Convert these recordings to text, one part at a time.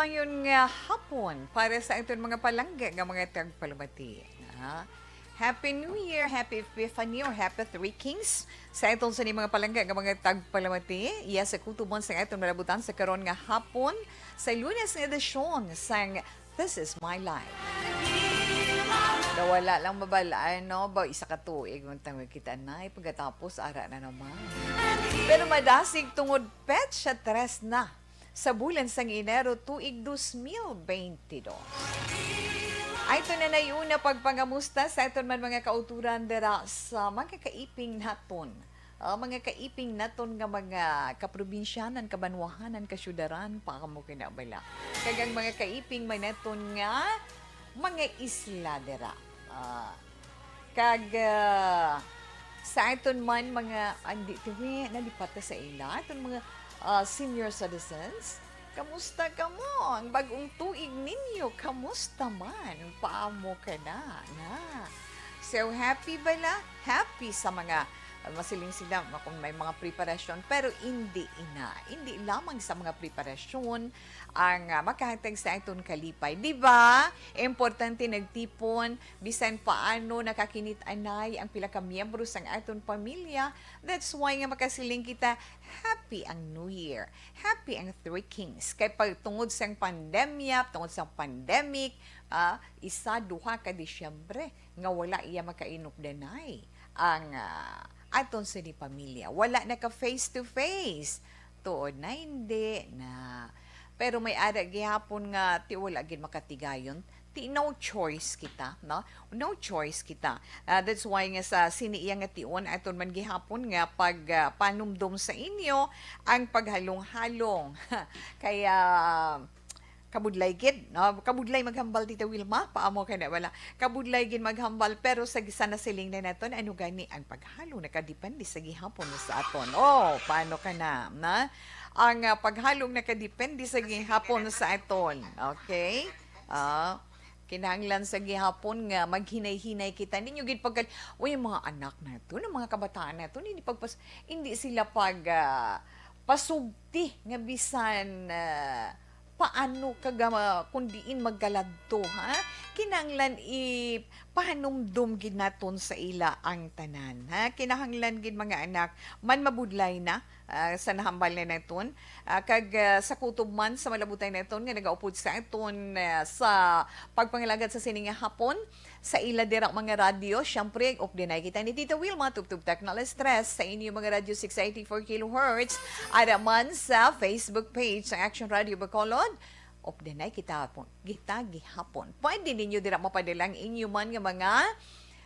maayong nga hapon para sa itong mga palangga nga mga tagpalumati. Happy New Year, Happy Epiphany, or Happy Three Kings sa itong sa mga palangga nga mga tagpalumati. Yes, sa kutubon sa itong malabutan sa karon nga hapon sa Lunes nga edisyon sang This Is My Life. Nawala lang mabalaan, no? Ba, isa ka tuig, tawag kita na, pagkatapos, ara na naman. Pero madasig tungod pet siya tres na sa bulan sang Enero tuig 2022. Ay, ito na yung pagpangamusta sa ito man mga kauturan dira sa mga kaiping naton. Mga kaiping naton nga mga kaprobinsyanan, kabanwahanan, kasyudaran, pakamo kinabala. Kagang mga kaiping man naton nga mga isla dira. Sa iton man mga andi tiwi nalipat sa ila iton mga senior citizens. Kamusta ka mo? Ang bagong tuig ninyo, kamusta man? Paamo ka na? So, happy bala? Happy sa mga masiling sila kung may mga preparasyon, pero hindi lamang sa mga preparasyon ang makahatag sa itong kalipay. Di ba? Importante nagtipon, bisan paano nakakinit-anay ang pila ka miyembro sa atong pamilya. That's why nga makasiling kita, happy ang New Year. Happy ang Three Kings. Kaya tungod sa pandemya, tungod sa pandemic, isa, duha ka Disyembre, nga wala iya makainupdanay ang aton sa di pamilya. Wala na ka face-to-face. Tuod na hindi na. Pero may ara gihapon nga ti wala gid makatigayon. Ti no choice kita, no? No choice kita. That's why nga sa siniya nga tion aton man gihapon nga pag panumdum sa inyo ang paghalong-halong. Kaya kabudlay gid, no? Kabudlay maghambal Tita Wilma, paamo ka na wala. Kabudlay gid maghambal, pero sa sana siling na naton ano gani ang paghalo nakadepende sa gihapon sa aton. Oh, paano ka na? Ang paghalong nakadepende sa gihapon sa aton. Okay? Kinahanglan sa gihapon nga maghinay-hinay kita ninyo gid pagka mga anak nato, ng mga kabataan nato hindi sila pasugti nga bisan paano kaga kundiin maggaladto, ha? Kinahanglan pahanumdum gid naton sa ila ang tanan, ha? Kinahanglan gid mga anak man mabudlay na sa nahambal na naton, sa kutob man sa malabutay naton nga nagaupod sa aton sa pagpangilagad sa sininga hapon sa ila dira mga radyo. Syempre dinay kita ni Tita Wilma tubtub technical stress sa inyo mga radyo 684 kHz ara man sa Facebook page sa Action Radio Bacolod. Dinay kita gihapon. Pwede ninyo dira mapadala ang inyo man nga mga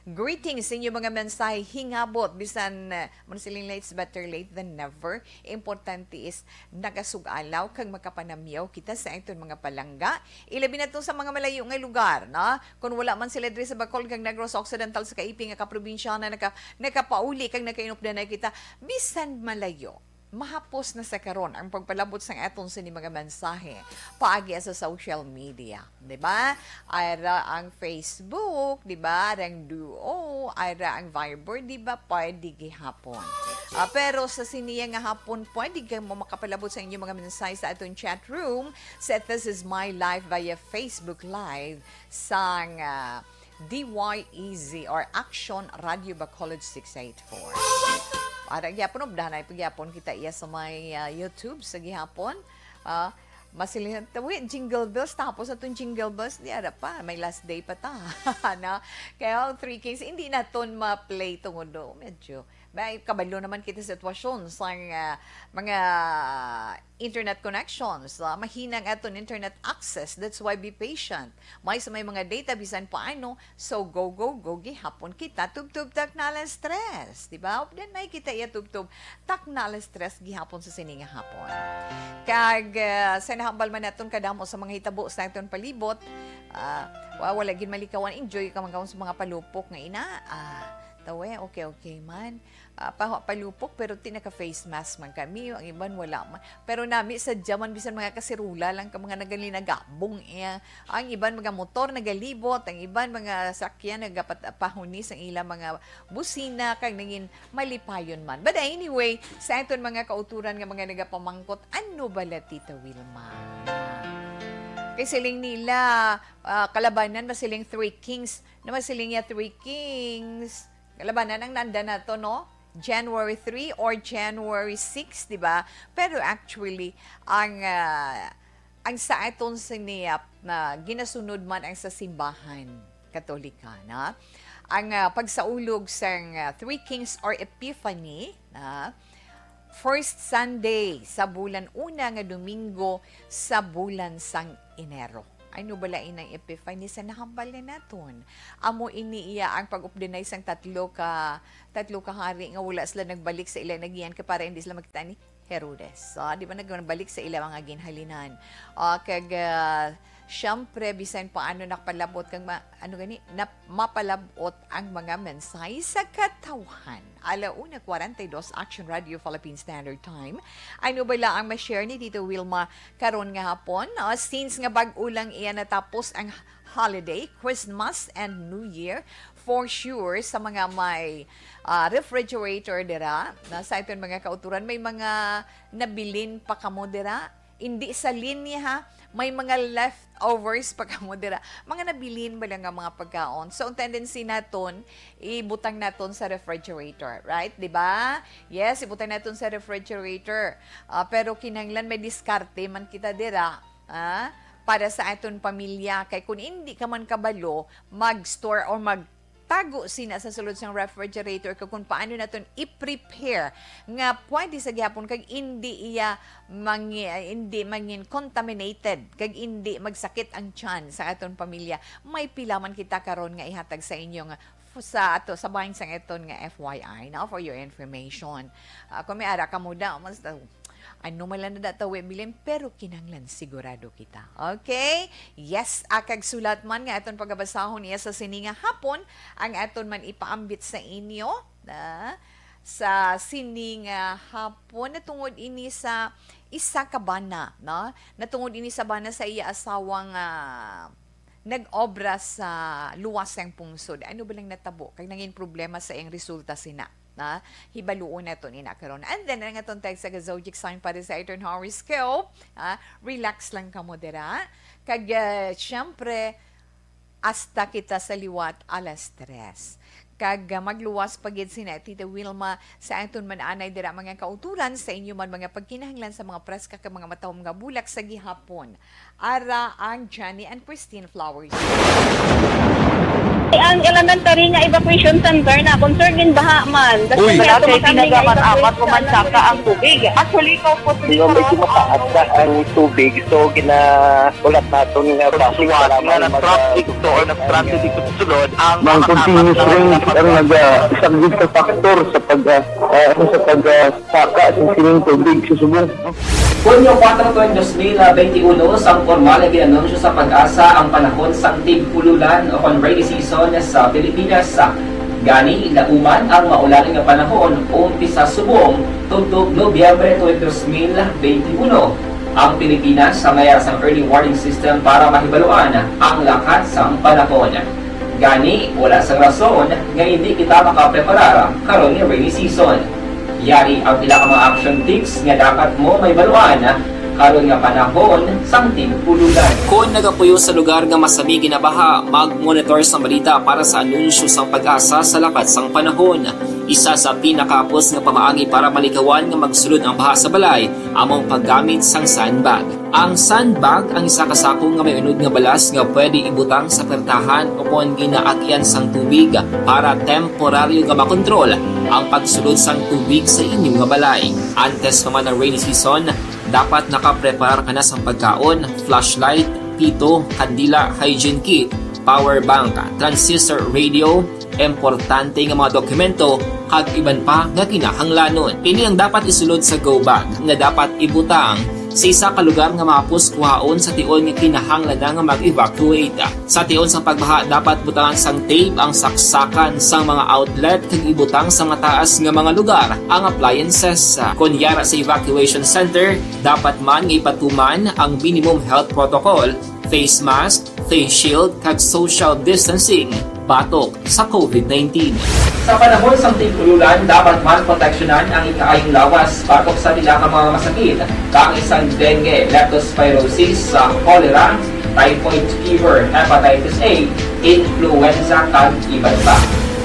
greetings sa inyo mga mensahe hingabot bisan siling late's better late than never. Importante is nagasugalaw kag makapanamyaw kita sa iton mga palangga. Ilabi na to sa mga malayo nga lugar, na kung wala man sila diri sa Bacol kag Negros Occidental sa kaiping nga kaprobinsya na nakapauli kag nakainupdanay kita bisan malayo. Mahapos na sa karon ang pagpalabot sa aton sa ni mga mensahe paagi sa social media, di ba? Ara ang Facebook, di ba? Ang Duo, ara ang Viber, di ba? Pwede gihapon. Pero sa siniya nga hapon, pwede kayo makapalabot sa inyo mga mensahe sa atong chat room sa This Is My Life via Facebook Live sang DYEZ or Action Radio Bacolod 684. Para gyapon obdahanay pagyapon kita iya sa may YouTube sa gihapon. Masilin tawi jingle bells tapos atong jingle bells di ara pa may last day pa ta. Na kaya 3Ks hindi naton ma-play tungod do medyo may kabalo naman kita sitwasyon sa mga internet connections. Mahina ang aton internet access. That's why be patient. May sa may mga data bisan paano. So go gihapon kita tubtub taknala stress, di ba? Then may kita iya tubtub taknala stress gihapon sa sininga hapon. Kag sa nahambal man naton kadamo sa mga hitabo sa aton palibot, wala gid malikawan, enjoy ka man sa mga palupok nga ina. Tawe, okay man. Palupok pero tinaka-face mask man kami. Ang iban wala man. Pero nami sa jaman bisan mga kasirula lang ka mga nagabong iya. Ang iban mga motor nagalibot, ang iban mga sakyan nagapahuni sa ilang mga busina kag naging malipayon man. But anyway, sa aton mga kauturan nga mga nagapamangkot, ano bala Tita Wilma? kay siling nila, kalabanan, masiling Three Kings. Na masiling ya Three Kings. Kalabanan ang nanda na to, no? January 3 or January 6, di ba? Pero actually, ang sa aton siniyap na ginasunod man ang sa simbahan Katolikana, ang pagsaulog sang Three Kings or Epiphany, first Sunday sa bulan una nga Domingo sa bulan sang Enero. Ano balain ng Epiphany sa nahambal na naton? Amo iniiya ang pag-updenay sang tatlo ka hari nga wala sila nagbalik sa ilang nagiyan ka para hindi sila magkita ni Herodes. So, di ba nagbalik sa ilang mga ginhalinan? Siyempre, bisan paano nakapalabot kang mapalabot ang mga mensahe sa katawhan. Alauna 42 Action Radio Philippine Standard Time. Ano ba lang ang ma-share ni Tito Wilma karon nga hapon? Since nga bag-ulang iyan natapos ang holiday, Christmas and New Year, for sure, sa mga may refrigerator dira, sa iton mga kauturan, may mga nabilin pa kamo dira. Hindi sa linya ha, may mga leftovers pa kamo dira. Mga nabilin ba lang ang mga pagkaon. So, ang tendency naton, ibutang naton sa refrigerator, right? 'Di ba? Yes, ibutang naton sa refrigerator. Pero kinahanglan may diskarte man kita dira, para sa aton pamilya. Kay kung hindi ka man kabalo, mag-store or tago sina sa sulod sang refrigerator kung paano naton i-prepare nga pwede sa gihapon kag hindi mangin contaminated kag hindi magsakit ang tiyan sa aton pamilya. May pila man kita karon nga ihatag sa inyo nga sa bahin sang eton nga FYI now for your information. Kung may ara ka mo daw, ano malan na datawi bilin, pero kinanglan sigurado kita. Okay? Yes, akag sulat man nga aton pagabasahon niya sa sininga hapon, ang aton man ipaambit sa inyo, sa sininga hapon, natungod ini sa isa ka bana, no? Natungod ini sa bana sa iya asawang nag-obra sa luwas ang pungsod. Ano ba lang natabo? Kaya nangin problema sa iyang resulta sina. Hibaluon na ito karon. And then, ang atong text sa zodiac sign para sa iton horoscope, relax lang ka mo dira. Kag, syempre, hasta kita sa liwat alas 3. Kag magluwas pagid sina Tita Wilma sa aton man anay dira mga kauturan sa inyo man mga pagkinahanglan sa mga preska ka mga matawong nga bulak sa gihapon. Ara ang Johnny and Christine Flowers. Ang elementary nga evacuation center na concern din baha man. Uy, kasi pinagamat-amat pumansaka ang tubig. Actually, po medyo mataas na ang tubig. So, ulat natin nga Pagsiwat nga nag-trap dito or nag-transit dito sa sulod ang mga continuous rain ang nag-isang ka factor sa pagsaka sa sining tubig sa subong. Hunyo 4, 2021, sang formal na ginanunsyo sa Pag-asa ang panahon sa tig-ululan o rainy season sa Pilipinas. Gani, lauman ang maulan nga panahon umpisa subong tugtog Nobyembre 2021. Ang Pilipinas sa mayas ang early warning system para mahibaluan ang lakat sa panahon. Gani, wala sa rason nga hindi kita makapreparar karon ni rainy season. Yari ang pila ka mga action tips nga dapat mo may baluan karon nga panahon sang tig-ululan. Kung nagapuyo sa lugar nga masami ginabaha, mag-monitor sa balita para sa anunsyo sang Pag-asa sa lakat sang panahon. Isa sa pinakapos nga pamaagi para malikawan nga magsulod ang baha sa balay, among paggamit sang sandbag. Ang sandbag ang isa ka sako nga may unod nga balas nga pwede ibutang sa pertahan o kung ginaagyan sang tubig para temporaryo nga makontrol ang pagsulod sang tubig sa inyong nga balay. Antes naman ng rainy season, dapat nakaprepare ka na sa pagkaon, flashlight, pito, kandila, hygiene kit, power bank, transistor radio, importante nga mga dokumento, kag iban pa nga kinahanglanon. Ini ang dapat isulod sa go bag nga dapat ibutang sa isa ka lugar nga mapus kuhaon sa tion nga kinahanglan nga mag-evacuate. Sa tion sa pagbaha dapat butangan sang tape ang saksakan sang mga outlet kag ibutang sa mataas nga mga lugar ang appliances. Kunyara sa evacuation center, dapat man nga ipatuman ang minimum health protocol, face mask, face shield kag social distancing batok sa COVID-19. Sa panahon sa tig-ululan, dapat man proteksyonan ang ikaayong lawas batok sa pila ka mga masakit, kang isang dengue, leptospirosis, cholera, typhoid fever, hepatitis A, influenza, kag iban pa.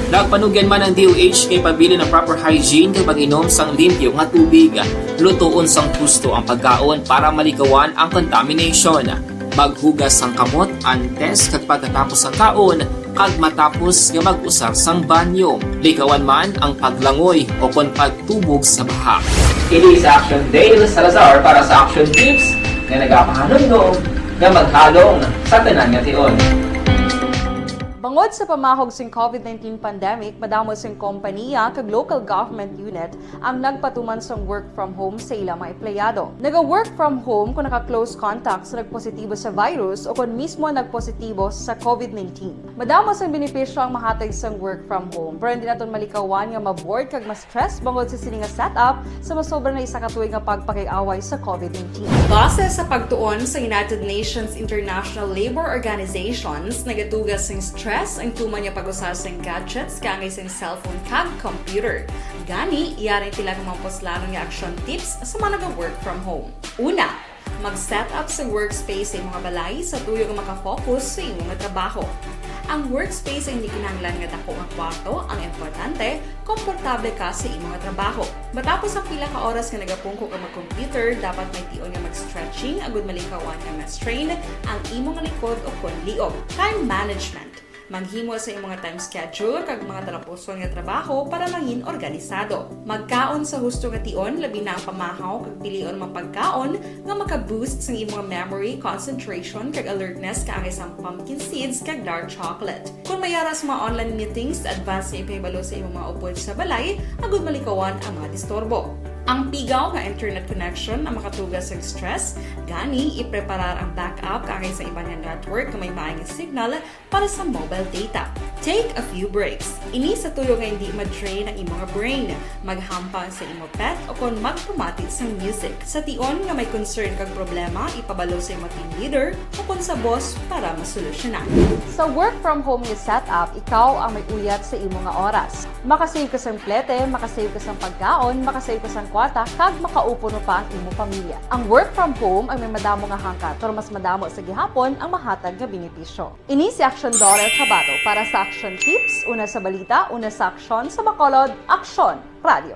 Nagpanugyan man ang DOH kay pabili ng proper hygiene kay pag-inom sang limpyo nga tubig. Lutuon sang gusto ang pagkaon para malikawan ang contamination. Maghugas sang kamot antes kag pagkatapos ang kaon kag matapos nga mag-usar sang banyo. Likawan man ang paglangoy o kon pagtubog sa baha. Kini sa Action Dale Salazar para sa Action Tips nga nagapahanundong nga maghalong sa tanan nga tion. Bangod sa pamahog sing COVID-19 pandemic, madamo sing kompanya kag local government unit ang nagpatuman sang work from home sa ilang mga empleyado. Naga-work from home kung naka-close contact sa nagpositibo sa virus o kung mismo nagpositibo sa COVID-19. Madamo sang benepisyo ang mahatag sang work from home, pero hindi naton malikawan nga ma-bored kag ma-stress bangod sa sini nga setup sa masobra na isa ka tuig nga pagpakiaway sa COVID-19. Base sa pagtuon sa United Nations International Labour Organizations, nagatugas sing stress ang tuman niya pag-usar sa gadgets kangay sa cellphone kag computer. Gani, iyarin tila ng mga poslanong nga action tips sa mga nag-work from home. Una, mag-set up sa workspace sa mga balay sa tuyo nga makafocus sa imong trabaho. Ang workspace ay hindi kinahanglan nga dako nga kwarto, ang importante, komportable ka sa imong trabaho. Matapos ang pila ka oras nga nagapungko ka mag-computer, dapat may tion nga mag-stretching agud malikawan nga ma-strain ang imong likod o kon liog. Time management. Manghimo sa imong mga time schedule kag mga talapuson nga trabaho para mangin organisado. Magkaon sa husto nga tion labi na ang pamahaw kag pilion mga pagkaon nga maka-boost sa imong memory, concentration kag alertness kaangay sa pumpkin seeds kag dark chocolate. Kung mayara sa mga online meetings, advance na ipahibalo sa imong mga upod sa balay, agud malikawan ang mga disturbo. Ang pigaw nga internet connection ang makatugas sa stress, gani ipreparar ang backup kaangay sa iba nga network nga may maayong signal para sa mobile data. Take a few breaks. Ini sa tuyo nga hindi ma-drain ang imong brain, maghampang sa imong pet o kon magpumati sa music. Sa tion nga may concern kag problema, ipabalo sa imong team leader o kon sa boss para masolusyonan. Sa work from home nga setup, ikaw ang may uyat sa imong nga oras. Makasave ka sang plete, makasave ka sang pagkaon, makasave ka sang kwarta, kag makaupo no pa ang imong pamilya. Ang work from home ay may madamo nga hangkat, pero mas madamo sa gihapon ang mahatag nga benepisyo. Ini si Action Dorel Cabato para sa Action Tips, una sa balita, una sa aksyon, sa Bacolod, Aksyon Radio.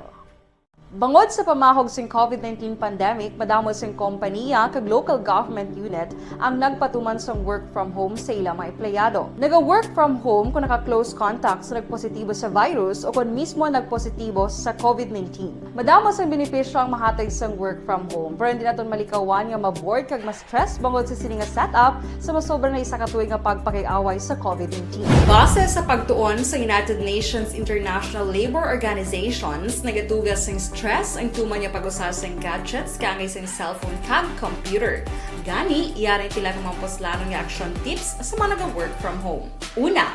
Bangod sa pamahog sing COVID-19 pandemic, madamo sing kompanya kag local government unit ang nagpatuman sang work from home sa ilang mga empleyado. Naga-work from home kung naka-close contact sa nagpositibo sa virus o kung mismo nagpositibo sa COVID-19. Madamo sang benepisyo ang mahatag sang work from home, pero hindi naton malikawan nga ma-bored kag ma-stress bangod sa sini nga setup sa masobra na isa ka tuig nga pagpakiaway sa COVID-19. Base sa pagtuon sa United Nations International Labour Organizations, nagatugas sing stress ang tuman niya pag-usar sa gadgets kaangay sa cellphone kag computer. Gani, iyarin tila ng mga poslanong nga action tips sa mga nag-work from home. Una,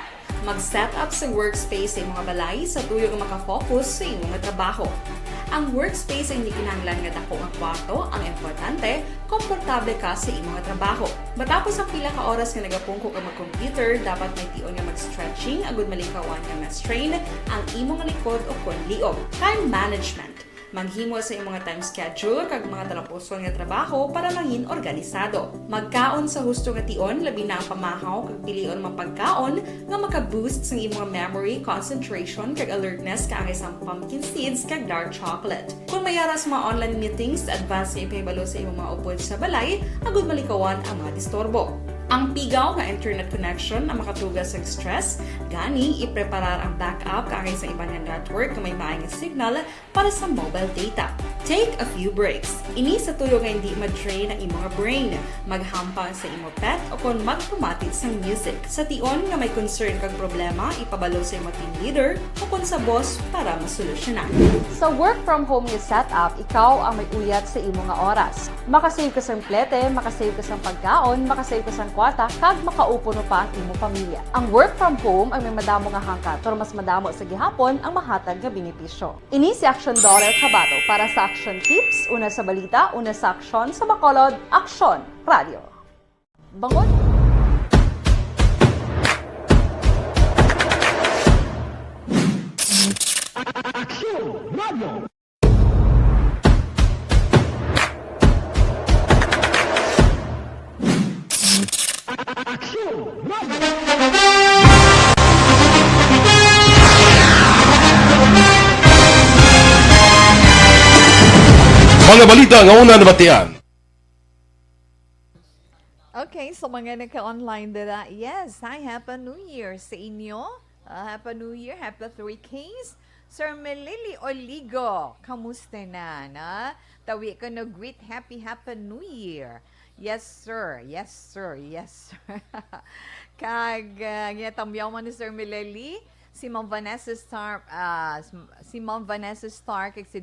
mag-set up sa workspace sa mga balay sa tuyo nga makafocus sa imong trabaho. Ang workspace ay hindi kinahanglan nga dako nga kwarto, ang importante, komportable ka sa imong trabaho. Matapos ang pila ka oras nga nagapungko ka mag-computer, dapat may tion nga mag-stretching agud malikawan nga ma-strain ang imong likod o kon liog. Time management. Manghimo sa imong time schedule kag mga talapuson nga trabaho para mangin organisado. Magkaon sa husto nga tion labi na ang pamahaw kag pilion mga pagkaon nga maka-boost sa imong memory, concentration kag alertness kaangay sa pumpkin seeds kag dark chocolate. Kung mayara sa mga online meetings, advance na ipahibalo sa imong mga upod sa balay, agud malikawan ang mga disturbo. Ang pigaw nga internet connection ang makatugas sa stress, gani ipreparar ang backup kaangay sa iba nga network nga may maayong signal para sa mobile data. Take a few breaks. Ini sa tuyo nga hindi ma-drain ang imong brain, maghampang sa imong pet o kon magpumati sa music. Sa tion nga may concern kag problema, ipabalo sa imong team leader o kon sa boss para masolusyonan. Sa work from home nga setup, ikaw ang may uyat sa imong nga oras. Makasave ka sang plete, makasave ka sang pagkaon, makasave ka sang kwarta, kag makaupo no pa ang imong pamilya. Ang work from home ay may madamo nga hangkat, pero mas madamo sa gihapon ang mahatag nga benepisyo. Ini si Action Dorel Cabato para sa Action Tips, una sa balita, una sa aksyon, sa Bacolod, Aksyon Radio. Bangod Mga balita nga una nabatian. Okay, so mga naka-online dira, yes, hi, Happy New Year sa inyo. Happy New Year, Happy 3Ks. Sir Melili Oligo, kamusta na? Tawi ko no greet, Happy New Year. Yes, sir. Yes, sir. Yes, sir. Kag, tamyaw man ni Sir Melili, si Ma'am Vanessa Stark, kag si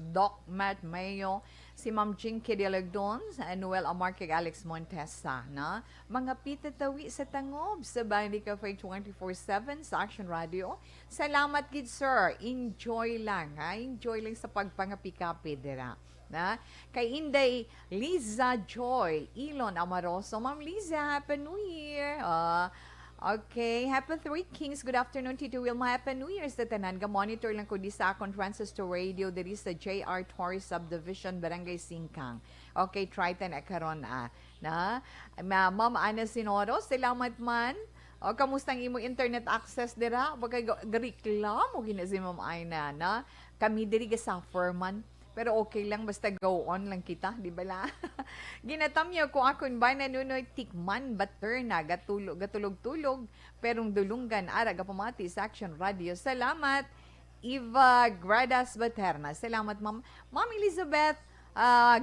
Doc Matt Mayo, si Ma'am Jinky Delagdon, sa Noel Amar kag Alex Montesa, na mga pitatawi sa tangob sa Bandi Cafe 24/7 sa Action Radio. Salamat gid sir. Enjoy lang, ha? Enjoy lang sa pagpangapikapi dira. Na kay Inday Liza Joy Ilon Amaroso. Ma'am Liza, Happy New Year. Okay, Happy 3Kings. Good afternoon, Tito Wilma. Happy New Year sa tanan. Ga-monitor lang ko di sa akong transistor radio diri sa JR Torres Subdivision, Barangay Singkang. Okay, try tan karon na. Ma'am Ana Sinoro, salamat man. O, kamusta ang imo internet access dira? Bagay reklamo gina si Ma'am Ana na. Kami diri ga suffer man. Pero okay lang, basta go on lang kita, di ba la? Ginatamyo ko akon ba nanunoy tikman butter na gatulog-tulog, perong dulunggan ara gapamati sa Action Radio. Salamat, Eva Gradas Baterna. Salamat, Ma'am Elizabeth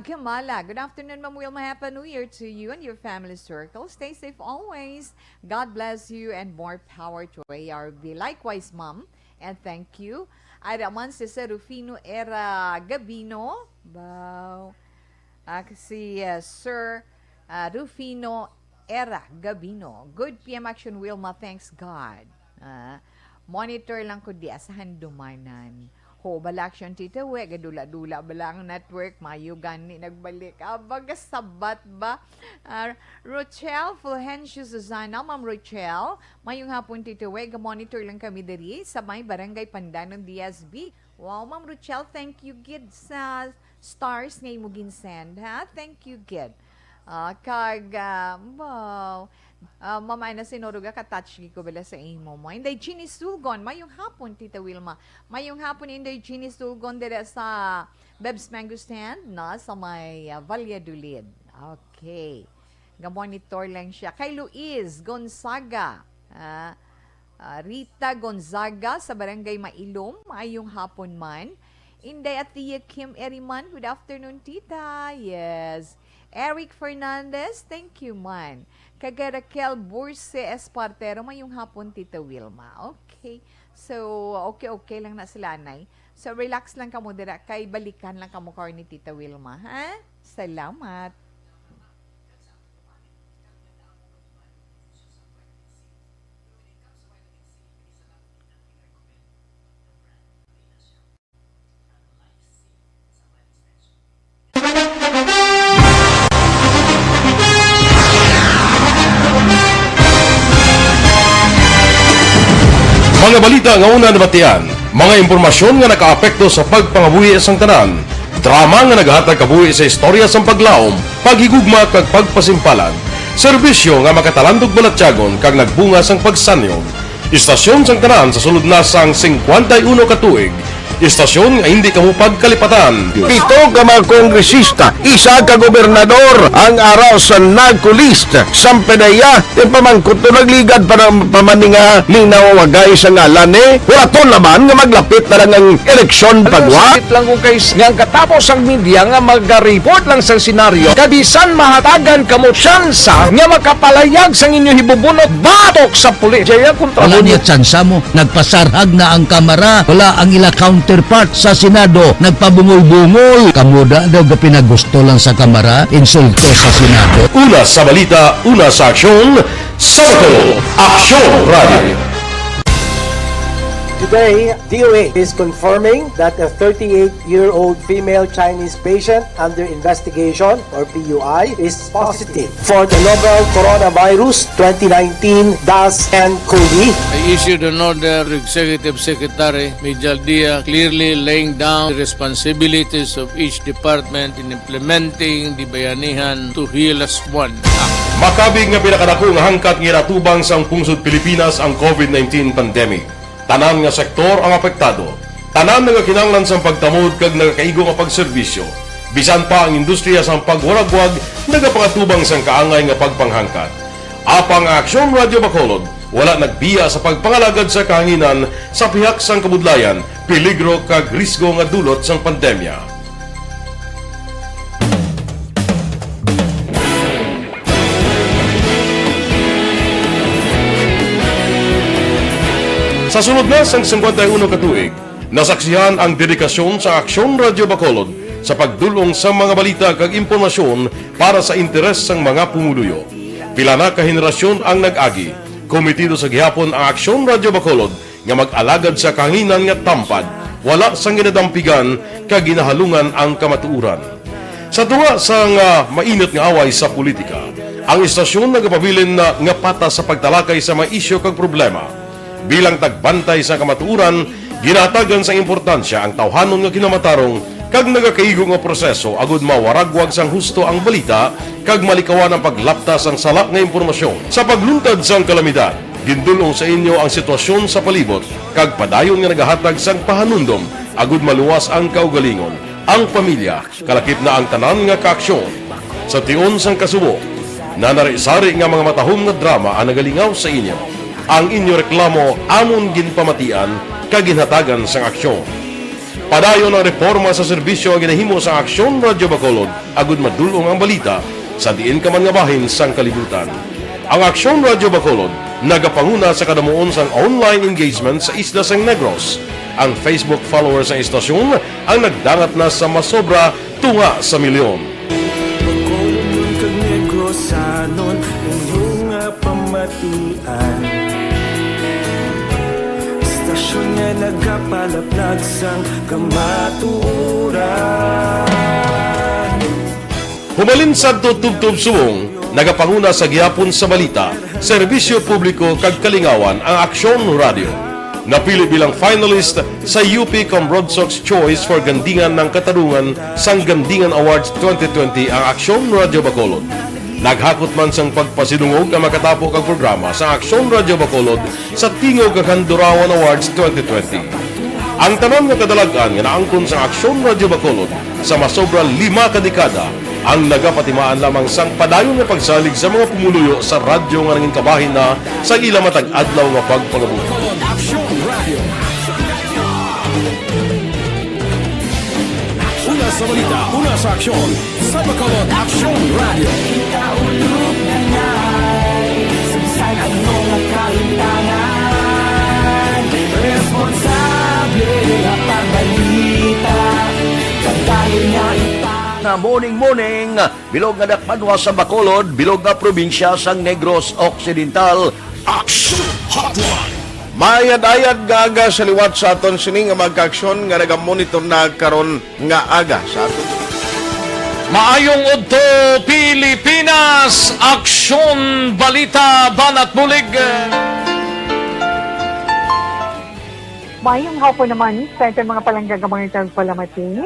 Gamala. Good afternoon, Ma'am Wilma. Happy New Year to you and your family circle. Stay safe always. God bless you and more power to ARB. Likewise, Ma'am, and thank you. Araman si Sir Rufino Era Gabino. Wow. Si Sir Rufino Era Gabino. Good PM Action Wilma, thanks God. Monitor lang ko di asahan dumanan. Ho, bala action tita, we, gadula-dula bala ang network, mayo gani nagbalik. Baga sabat ba? Rochelle Fulgencio Susana, Ma'am Rochelle, mayong hapon tita, we, ga-monitor lang kami diri sa may Barangay Pandanon, DSB. Wow, Ma'am Rochelle, thank you, gid sa stars ngayon mo ginsend, ha? Thank you, gid. Wow. Mama na sinuruga ka-touch ko bala sa imo mo. Inday Ginny Sulgon, mayong hapon, Tita Wilma. Mayong hapon, Inday Ginny Sulgon dira sa Bebs Mango Stand, na, sa may Valladolid. Okay. Ga-monitor lang siya. Kay Luis Gonzaga, Rita Gonzaga sa Barangay Mailom, mayong hapon man. Inday at Tia Kim Eriman, good afternoon, Tita. Yes. Eric Fernandez, thank you man. Kay Raquel Burse Espartero, mayong hapon, Tita Wilma. Okay. So, okay lang na sila, Nay. So, relax lang kamo dira. Kay balikan lang kamo kar ni Tita Wilma, ha? Salamat. Mga balita nga una nabatian. Mga impormasyon nga nakaapekto sa pagpangabuhi sang tanan. Drama nga naghatag kabuhi sa istorya sang paglaom, paghigugma kag pagpasimpalan. Serbisyo nga makatalandog balatyagon kag nagbunga sang pagsanyog. Istasyon sang tanan sa sulod na sang 51 ka tuig. Istasyon nga hindi kamo pagkalipatan. Pito ka mga kongresista, isa ka gobernador, ang araw sa nagkulist, sampedaya, pamangkot to nagligad para pamaninga ning nawawagay sa ngalan wala to naman nga maglapit na lang ang eleksyon pagwa. Sakit lang kung guys, nga katapos ang media nga mag-report lang sa senaryo, kabisan mahatagan kamo tsansa nga makapalayag sa inyo hibubunot batok sa pulis. Jaya kontra wala niya tsansa mo, nagpasarhag na ang kamara, wala ang ila counterpart sa Senado, nagpabungol-bungol. Kamuda daw pinagusto lang sa kamara, insulto sa Senado. Una sa balita, una sa aksyon, Sabado, Aksyon Radio. Today, DOA is confirming that a 38-year-old female Chinese patient under investigation, or PUI, is positive for the novel coronavirus 2019-10-CoV. I issued an order to Executive Secretary Major Dia clearly laying down the responsibilities of each department in implementing the Bayanihan to Heal as One Act. Makabig nga pinakadako nga hangkat nga natubang sang pungsod Pilipinas ang COVID-19 pandemic. Tanan nga sektor ang apektado. Tanan nga kinahanglan sang pagtamod kag nagakaigo nga pagserbisyo. Bisan pa ang industriya sang pagwaragwag nagapangatubang sang kaangay nga pagpanghangkat. Apang Aksyon Radio Bacolod wala nagbiya sa pagpangalagad sa kahanginan sa pihak sang kabudlayan, peligro kag risgo nga dulot sang pandemya. Sa sunod na sang 51 katuig, nasaksihan ang dedikasyon sa Aksyon Radio Bacolod sa pagdulong sa mga balita kag impormasyon para sa interes sang mga pumuluyo. Pila na ka henerasyon ang nag-agi, komitido sa gihapon ang Aksyon Radio Bacolod nga mag-alagad sa kahanginan nga tampad, wala sang ginadampigan kag ginahalungan ang kamatuuran. Sa tunga sang mainit nga away sa politika, ang istasyon nagapabilin na nga patas sa pagtalakay sa mga isyu kag problema. Bilang tagbantay sa kamatuuran, ginatagan sa importansya ang tawhanon nga kinamatarong kag nagakaigo nga proseso agud mawaragwag sang husto ang balita kag malikawan ang paglaptas ang salak nga impormasyon. Sa pagluntad sang kalamidad, gindulong sa inyo ang sitwasyon sa palibot kag padayon nga nagahatag sang pahanundom agud maluwas ang kaugalingon, ang pamilya, kalakip na ang tanan nga kaaksyon. Sa tion sang kasubo, nanari-sari nga mga matahom nga drama ang nagalingaw sa inyo. Ang inyo reklamo amon ginpamatian kag ginhatagan sang aksyon. Padayon ang reforma sa serbisyo ang ginahimo sa Aksyon Radio Bacolod agud madulong ang balita sa diin ka man nga bahin sang kalibutan. Ang Aksyon Radio Bacolod nagapanguna sa kadamuon sang online engagement sa isla sang Negros. Ang Facebook followers sa istasyon ang nagdangat na sa masobra tunga sa milyon. Bacolod kag Negros anon inyong pamatian. Stasyon nga nagapalaplag sang kamatuuran. Humalin sa tubtub subong, nagapanguna sa gihapon sa balita, serbisyo publiko kag kalingawan ang Aksyon Radio. Napili bilang finalist sa UP Comrade Sox Choice for Gandingan ng Katarungan sang Gandingan Awards 2020 ang Aksyon Radio Bacolod. Naghakot man sang pagpasidungog ang makatapo kang programa sa Aksyon Radio Bacolod sa Tingog kag Handurawan Awards 2020. Ang tanan nga kadalagan nga naangkon sa Aksyon Radio Bacolod sa masobra 5 ka dekada ang nagapatimaan lamang sang padayon nga pagsalig sa mga pumuluyo sa radyo nga nanging kabahin na sa ila matag adlaw nga pagpangabuhi. Una sa balita, una sa aksyon, sa Bacolod Aksyon Radio. Ikaulog na na'y sagsay ang mga kaintangan. Responsable ang pagbalita, kagaya niya Na morning, bilog nga dakpanwa sa Bacolod, bilog nga probinsya sang Negros Occidental. Aksyon Hotline. Mayad-ayad nga aga sa liwat sa aton sini nga magkaaksyon nga nagamonitor na karon nga aga sa aton. Maayong udto Pilipinas, Aksyon Balita Banat Bulig. Mayong hapon naman sa ito mga palanggagamang palamati.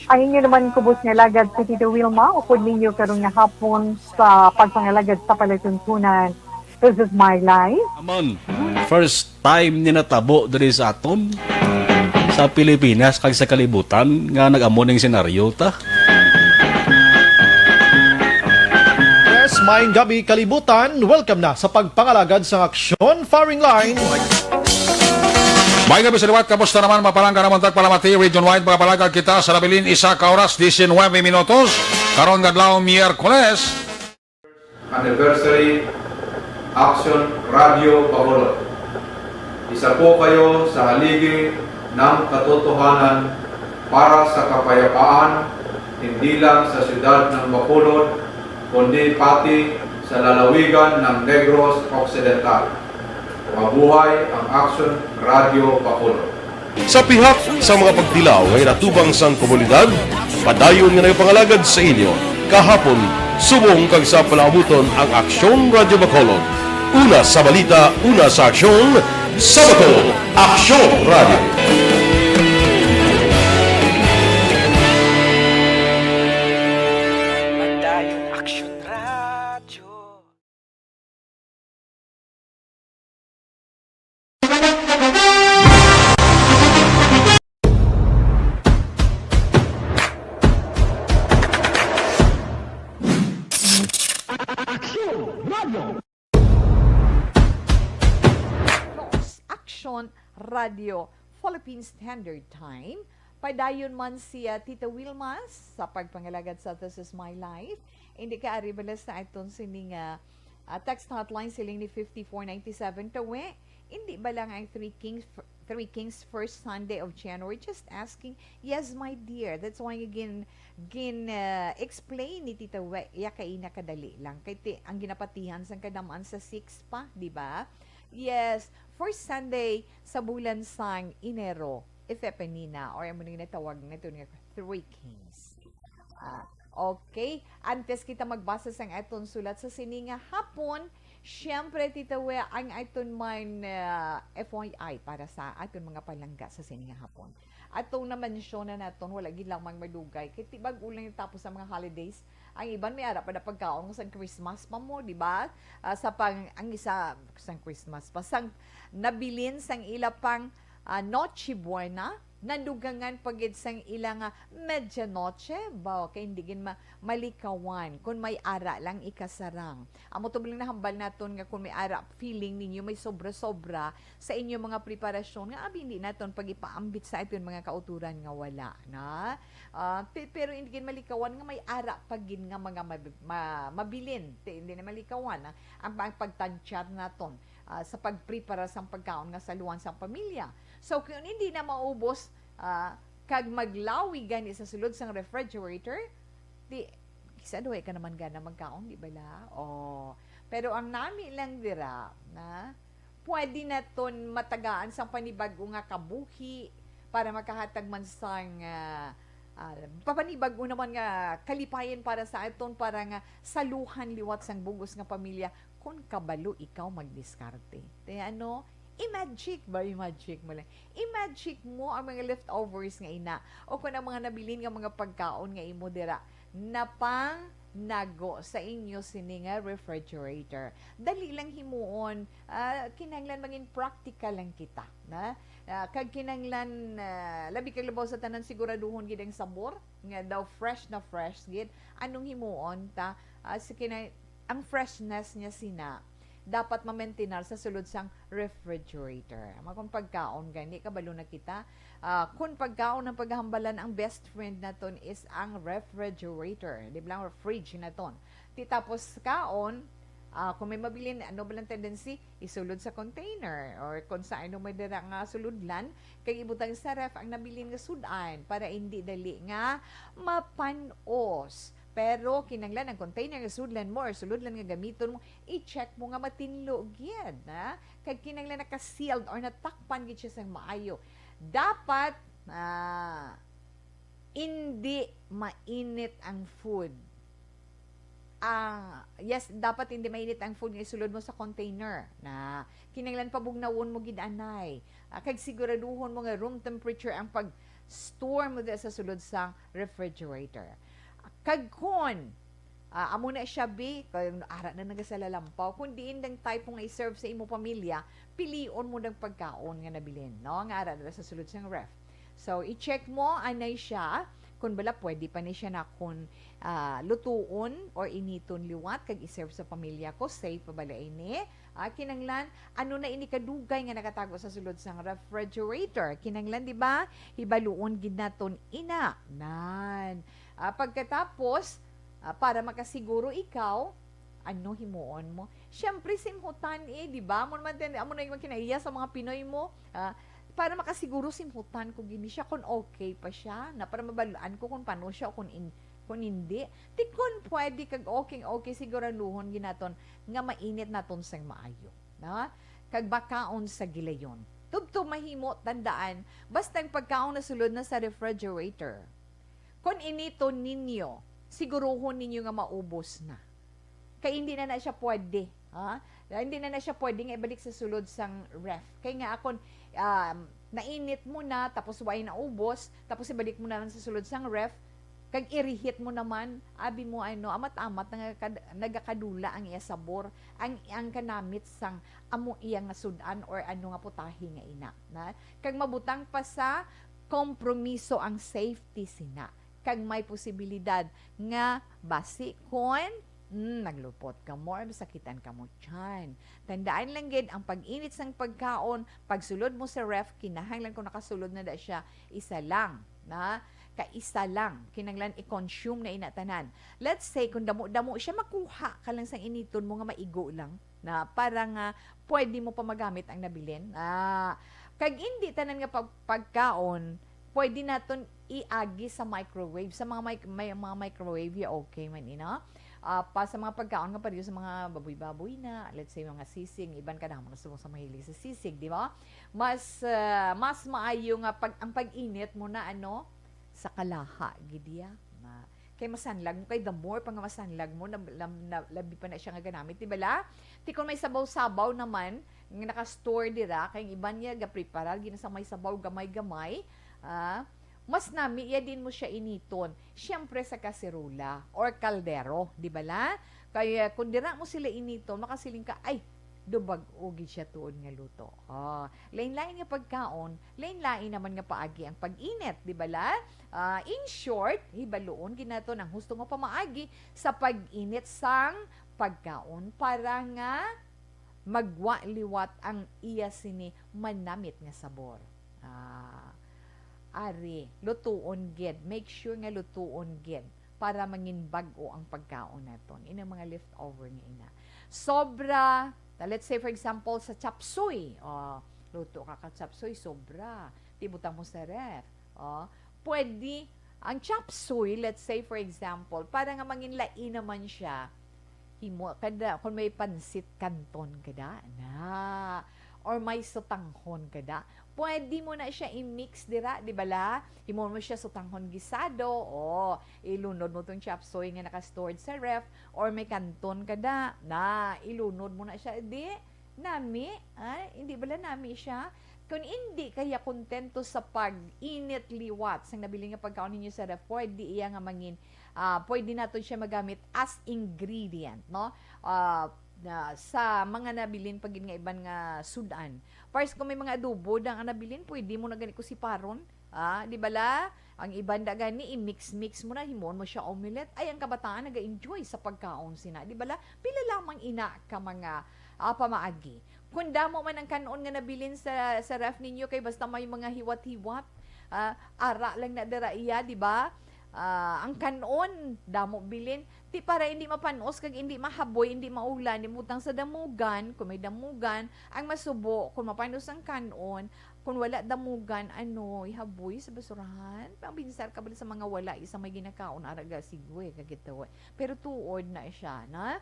Ang inyo naman kubos nga lagad sa Tito Wilma, upod ninyo karong nga hapon sa pagpangalagad sa palatuntunan. This is my life. Amon, first time ni natabo diri sa aton sa Pilipinas kag sa kalibutan nga nag-amon ning senaryo ta. Yes, maayong gabi kalibutan. Welcome na sa pagpangalagad sa Aksyon Firing Line. May gabi sa liwat, kamusta naman mapalangga naman tagpalamati, region-wide mga palagad kita sa Labilin, 1 oras, 19 minutos, karon gadlaw Miyerkules. Anniversary Aksyon Radio Bacolod. Isa po kayo sa haligi ng katotohanan para sa kapayapaan, hindi lang sa siyudad ng Bacolod, kundi pati sa lalawigan ng Negros Occidental. Mabuhay ang Aksyon Radio Bacolod. Sa pihak sa mga pagdilaw ngay natubang sang komunidad, padayon nga nagpangalagad sa inyo. Kahapon, subong kag sa palaabuton ang Aksyon Radio Bacolod. Una sa balita, una sa aksyon, sa Bacolod, Aksyon Radio. Madayong Aksyon Radio. Aksyon Radio Philippine Standard Time. Padayon man siya Tita Wilmas sa pagpangalagad sa This Is My Life. Hindi ka aribalas na itong sining text hotline siling ni 5497 tawe. Hindi ba lang ang Three Kings first Sunday of January? Just asking. Yes, my dear. That's why explain ni Tita We. Ya kay nakadali lang. Kay ang ginapatihan sa kadamaan sa 6 pa, di ba? Yes, first Sunday sa bulan sang Enero. Ifepenina or amo nang natawag na ito nga Three Kings. Okay, antes kita magbasa sang aton sulat sa sininga hapon, syempre Tita We, ang aton man FYI para sa aton mga palangga sa sininga hapon. Atong naman show na naton, wala gid lang magmadugay. Kay tibag ulang tapos sa mga holidays, ang iban may ara pa na pagkaon sa Christmas pa mo, di ba? Ang isa sang Christmas pa sang nabilin sang ila pang Noche Buena, nandugangan pagid sang ilang medianoche ba kay hindi gin malikawan kung may ara lang ikasarang. Amo to bilang nahambal naton nga kung may ara feeling ninyo may sobra-sobra sa inyo mga preparasyon nga abi hindi naton pagipaambit sa aton mga kauturan nga wala na. Pero hindi gin malikawan nga may ara pagin nga mga mabilin. Hindi na malikawan ang pagtantsyar naton sa pagprepara sa pagkaon nga saluan sa pamilya. So kung hindi na maubos kag maglawi gani sa sulod sang refrigerator, di kisa duhay ka naman gana magkaon, di bala? Pero ang nami lang dira na pwede na ton matagaan sa panibago nga kabuhi para makahatag man sang papanibago naman nga kalipayan para sa aton para nga saluhan liwat sang bugos nga pamilya kung kabalo ikaw magdiskarte. Kaya i-magic mo lang. I-magic mo ang mga leftovers nga ina o kung ang mga nabilin nga mga pagkaon nga imo dira na pang nago sa inyo sininga refrigerator. Dali lang himuon, kinanglan maging practical lang kita. Na? Kag kinanglan, labi kag labaw sa tanan siguraduhon gid ang sabor, nga daw fresh gid. Anong himuon ta? Ang freshness niya dapat ma-maintain sa sulod sang refrigerator. Kung pagkaon gani kabalo na kita. Kung pagkaon ng paghambalan ang best friend naton is ang refrigerator. Di ba lang fridge naton. Tapos kaon, kung may mabilin, ba lang tendency, isulod sa container or kung saan may dira nga suludlan, kay ibutang sa ref ang nabilin nga sudan para hindi dali nga mapanos. Pero kinanglan ang container nga sudlan mo or suludlan nga gamiton mo, i-check mo nga matinlo gyud na kag kinanglan naka-sealed or natakpan gid siya sang maayo. Dapat hindi mainit ang food. Yes, dapat hindi mainit ang food nga isulod mo sa container na kinanglan pabugnawon mo gid anay. Kag siguraduhon mo nga room temperature ang pag-store mo sa sulod sang refrigerator. Kagkon, amo na siya ara na nagasalalampaw, kung diin dang type nga i-serve sa imo pamilya, pilion mo ng pagkaon nga nabilin, no? Nga ara na sa sulod siyang ref. So, i-check mo, anay siya, kung bala pwede pa ni siya na kung lutuon or initon liwat, kag i-serve sa pamilya ko, safe pa bala ini. Kinanglan, ano na ini kadugay nga nakatago sa sulod sang refrigerator. Kinanglan, di ba? Hibaluon gid naton ina. Nan. Pagkatapos, para makasiguro ikaw, ano himuon mo? Siyempre, simhutan di ba? Amo na yung kinaiya sa mga Pinoy mo. Para makasiguro simhutan ko gini siya kung okay pa siya, na para mabalaan ko kung paano siya o kung hindi. Di kung pwede kag okay, siguraduhon ginaton nga mainit naton sang maayo. Na? Kag bakaon sa gilayon. Tubto mahimo, tandaan, basta ang pagkaon na sulod na sa refrigerator. Kung inito ninyo, siguruhon ninyo nga maubos na. Kaya hindi na siya pwede. Hindi na siya pwede nga ibalik sa sulod sang ref. Kaya nga akon, nainit mo na, tapos way na ubos, tapos ibalik mo na sa sulod sang ref, kag i-reheat mo naman, abi mo amat-amat nagakadula ang iya sabor, ang kanamit sang amo iya nga sudan or ano nga putahe nga ina. Na? Kag mabutang pa sa kompromiso ang safety sina. Kag may posibilidad nga basi kon naglupot ka mo, or masakitan ka mo tiyan. Tandaan lang gid ang pag-init sang pagkaon, pagsulod mo sa ref, kinahanglan kung nakasulod na da siya, isa lang, na kaisa lang, kinanglan i-consume na inatanan. Let's say, kung damo-damo siya, makuha ka lang sang initon mo nga maigo lang, na parang pwede mo pa magamit ang nabilin. Kag hindi tanan nga pagkaon, pwede naton iagi sa microwave. Sa mga mga microwave, okay man ina. Pa sa mga pagkaon nga pa sa mga baboy-baboy na, let's say mga sisig, iban ka na mga sa mahilig sa sisig, di ba? Mas maayo nga ang pag-init mo na sa kalaha gidya. Kay masanlag mo, kay the more pa nga masanlag mo, labi pa na siya nga ganamit, di ba la? Ti kung may sabaw-sabaw naman, nga naka-store dira, kay iban niya ga-prepare, ginasa may sabaw gamay-gamay, mas nami, iya din mo siya initon. Siyempre sa kaserula or kaldero, di ba la? Kaya kung dira mo sila initon, makasiling ka, ay, dubag ugi siya tuon nga luto. Lain-lain nga pagkaon, lain-lain naman nga paagi ang pag-init, di ba la? In short, hibaloon ginato nang husto mo pamaagi sa pag-init sang pagkaon para nga magwa-liwat ang iya sini manamit nga sabor. Ari, lutuon gid. Make sure nga lutuon gid para mangin bag-o ang pagkaon naton. Ina mga leftover nga ina. Sobra, let's say for example sa chapsuy. Luto ka chapsuy, sobra. Tibutang mo sa ref. Pwede, ang chapsuy, let's say for example, para nga mangin lain naman siya, kada, kung may pansit kanton kada, or may sutanghon kada, pwede mo na siya i-mix dira, di ba la? Himo mo siya sutanghon gisado, ilunod mo tong chapsuy nga naka-stored sa ref, or may kanton kada, ilunod mo na siya, nami, hindi bala nami siya, kung hindi kaya kontento sa pag-init liwat sang nabili nga pagkaon ninyo sa ref, pwede iya nga mangin, pwede natin siya magamit as ingredient, no? Sa mga nabilin pag nga iban nga sudan. First, kung may mga adobo dang nabilin, pwede mo na gani ko si paron. Di ba la? Ang iban da gani, i-mix-mix mo na, himon mo siya omelette. Ay, ang kabataan nag-enjoy sa pagkaon sina. Di ba la? Pila lamang ina ka mga pamaagi. Kung damo man ang kanon nga nabilin sa ref ninyo, kay basta may mga hiwat-hiwat, ara lang na dira iya, di ba? Ang kanon, damo bilin, ti para hindi mapanos, kag hindi mahaboy, hindi maulan, imutang sa damugan, kung may damugan, ang masubo, kung mapanos ang kanon, kung wala damugan, ihaboy sa basurahan, pabinsar ka ba sa mga wala, isang may ginakaon, araga sigwe, kagitawa. Pero tuod na siya, na?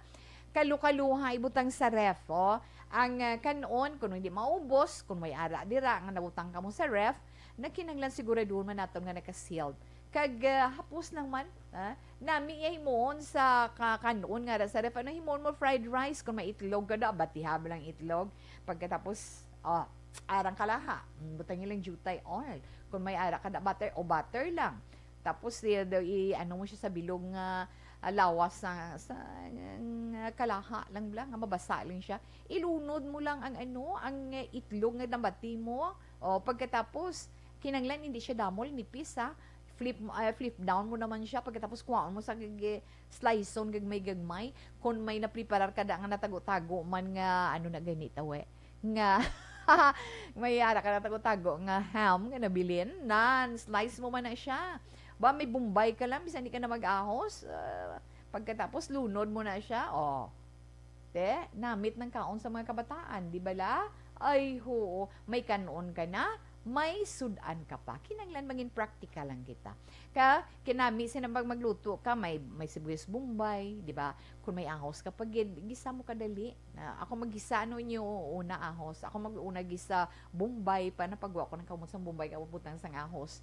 Kalukaluhay butang sa ref, ang kanon, kung hindi maubos, kung may ara dira, nga nabutang ka mo sa ref, nakinanglan siguraduhan man nato nga nakasealed. Kag hapos lang man, nami himon sa kanon nga sa ref, himon mo fried rice, kung may itlog ka da, batihab lang itlog, pagkatapos, arang kalaha, butang ilang jutay oil, kung may ara ka da butter, o butter lang, tapos mo siya sa bilog nga lawas sa kalaha lang nga mabasa lang siya, ilunod mo lang ang ang itlog nga dambati mo, pagkatapos kinanglan hindi siya damol nipis, flip down mo naman siya, pagkatapos kuhaan mo sa slice-on gagmay kung may napreparar ka da nga natago-tago man nga na ganita nga may ara ka natago-tago nga ham nga nabilin slice mo man na siya ba, may Bombay ka lang, bisan di ka na mag-ahos, pagkatapos lunod mo na siya, namit ng kaon sa mga kabataan, di ba la? Ay may kanon ka na, may sudan ka pa. Kinanglan maging practical lang kita. Kinami sinambag magluto ka, may sibuyas Bombay, di ba? Kung may ahos ka pag gisa mo kadali. Ako maggisa niyo una ahos. Ako mag-una gisa Bombay pa na pagwa ko ng kamot sang Bombay kapuputang sang ahos.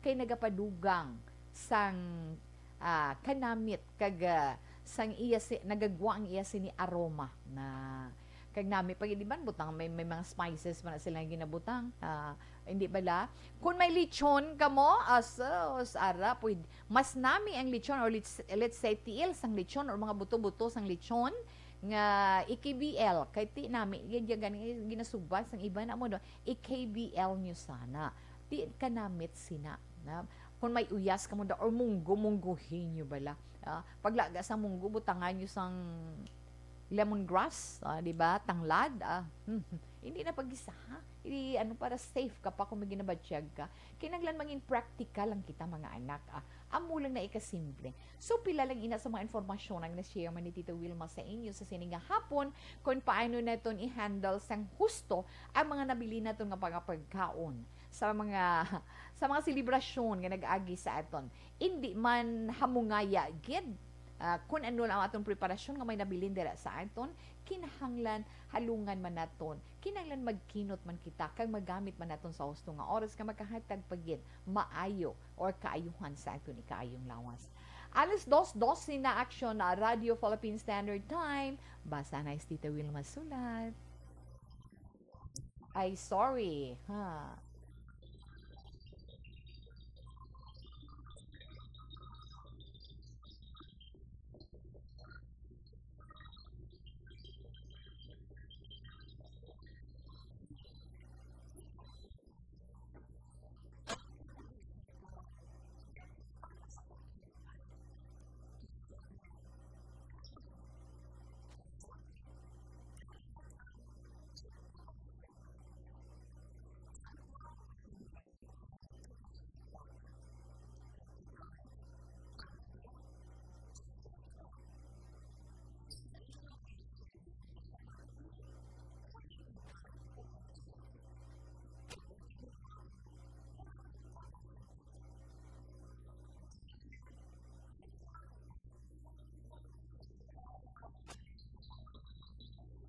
Kay nagapadugang sang kanamit kag sang iya nagagwa ang iya ni aroma na kag nami pag di ba butang may mga spices pa na sila ginabutang, hindi bala kung may lechon kamo ara pwede mas nami ang lechon, or let's say tiil sang lechon or mga buto-buto sang lechon nga IKBL kay ti nami gani ginasuba sang iba na mo do IKBL nyo sana ti kanamit sina na kung may uyas kamo da or mungguhin nyo bala Paglaga sa munggo, butangan nyo sang lemongrass, di ba? Tanglad, hindi na pag-isa, ha? Hindi, para safe ka pa kung may ginabatsyag ka. Kinaglan mangin practical lang kita, mga anak, Amo lang na ikasimple. So, pila lang ina sa mga informasyon ang na-share man ni Tita Wilma sa inyo sa sininga hapon kung paano naton i-handle sang husto ang mga nabili naton nga pagkaon sa mga selebrasyon nga nag-agi sa aton. Hindi man hamungaya gid kung ano lang atong preparasyon nga may nabilin dira sa aton, kinahanglan halungan man naton, kinahanglan magkinot man kita kag magamit man naton sa husto nga oras nga makahatag pagid maayo or kaayuhan sa aton ikaayong lawas. Alas 2:12 na action na Radio Philippine Standard Time. Basa na Tita Wilma sulat. Ay, sorry.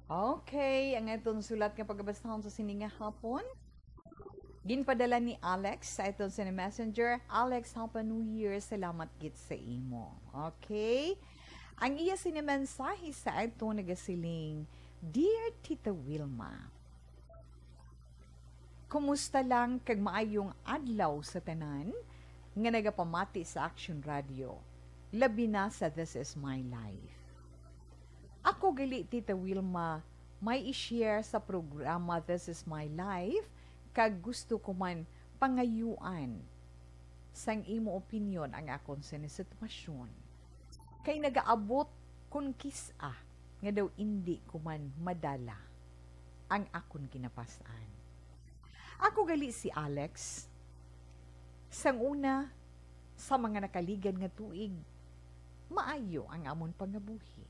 Okay, ang itong sulat nga pagkabastahon sa sininga hapon. Ginpadala ni Alex sa itong sa messenger. Alex, Happy New Year. Salamat git sa imo. Okay? Ang iya sinimensahe sa ito nagasiling, Dear Tita Wilma, kumusta lang kag maayong adlaw sa tanan nga nagapamati sa Action Radio. Labi na sa This Is My Life. Ako gali, Tita Wilma, may i-share sa programa This Is My Life kag gusto ko man pangayuan sang imo opinion ang akon sa sitwasyon. Kay nagaabot kun kisa nga daw hindi ko man madala ang akon kinapasan. Ako gali si Alex. Sang una, sa mga nakaligan nga tuig, maayo ang amon pangabuhi.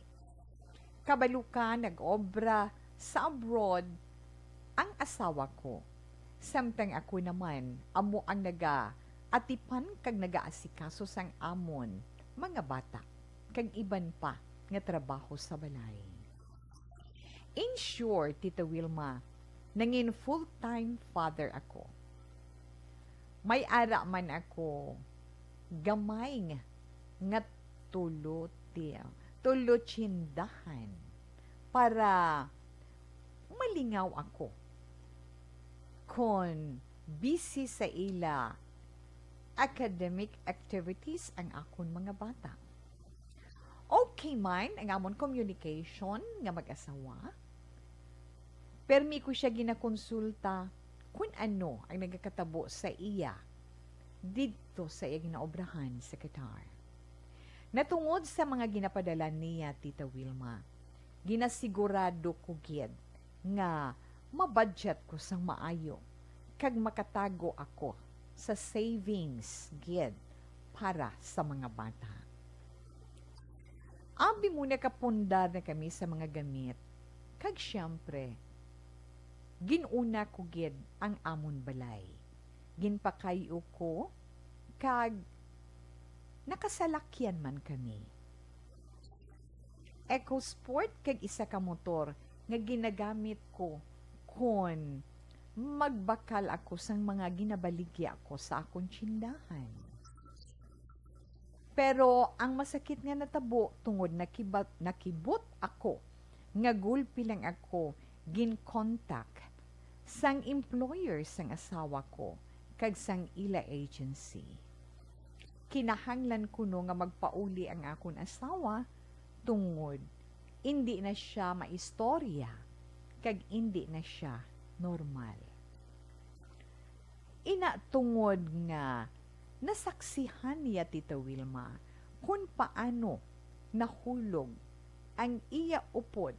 Kabalukan, nag-obra sa abroad ang asawa ko. Samtang ako naman, amo ang atipan kag nagaasikaso sang amon, mga bata, kag iban pa nga trabaho sa balay. In short, Tita Wilma, nangin full-time father ako. May ara man ako, gamay nga tulotsindahan para malingaw ako kung busy sa ila academic activities ang akon mga bata. Okay man ang amon communication nga mag-asawa, permi ko siya ginakonsulta kung ano ang nagkakatabo sa iya dito sa iya ginaobrahan sa Qatar. Natungod sa mga ginapadala niya, Tita Wilma, ginasigurado ko gid nga mabudget ko sang maayo kag makatago ako sa savings gid para sa mga bata. Abi muna kapundar na kami sa mga gamit kag syempre ginuna ko gid ang amon balay. Ginpakayo ko kag nakasalakyan man kami. EcoSport kag isa ka motor nga ginagamit ko kung magbakal ako sang mga ginabaligya ko sa akong tsindahan. Pero ang masakit nga natabo tungod nakibot ako nga gulpi lang ako gin-contact sang employer sang asawa ko kag sang ila agency. Kinahanglan ko no nga magpauli ang akon asawa tungod hindi na siya maistorya kag hindi na siya normal. Ina tungod nga nasaksihan niya Tita Wilma kung paano nahulog ang iya upod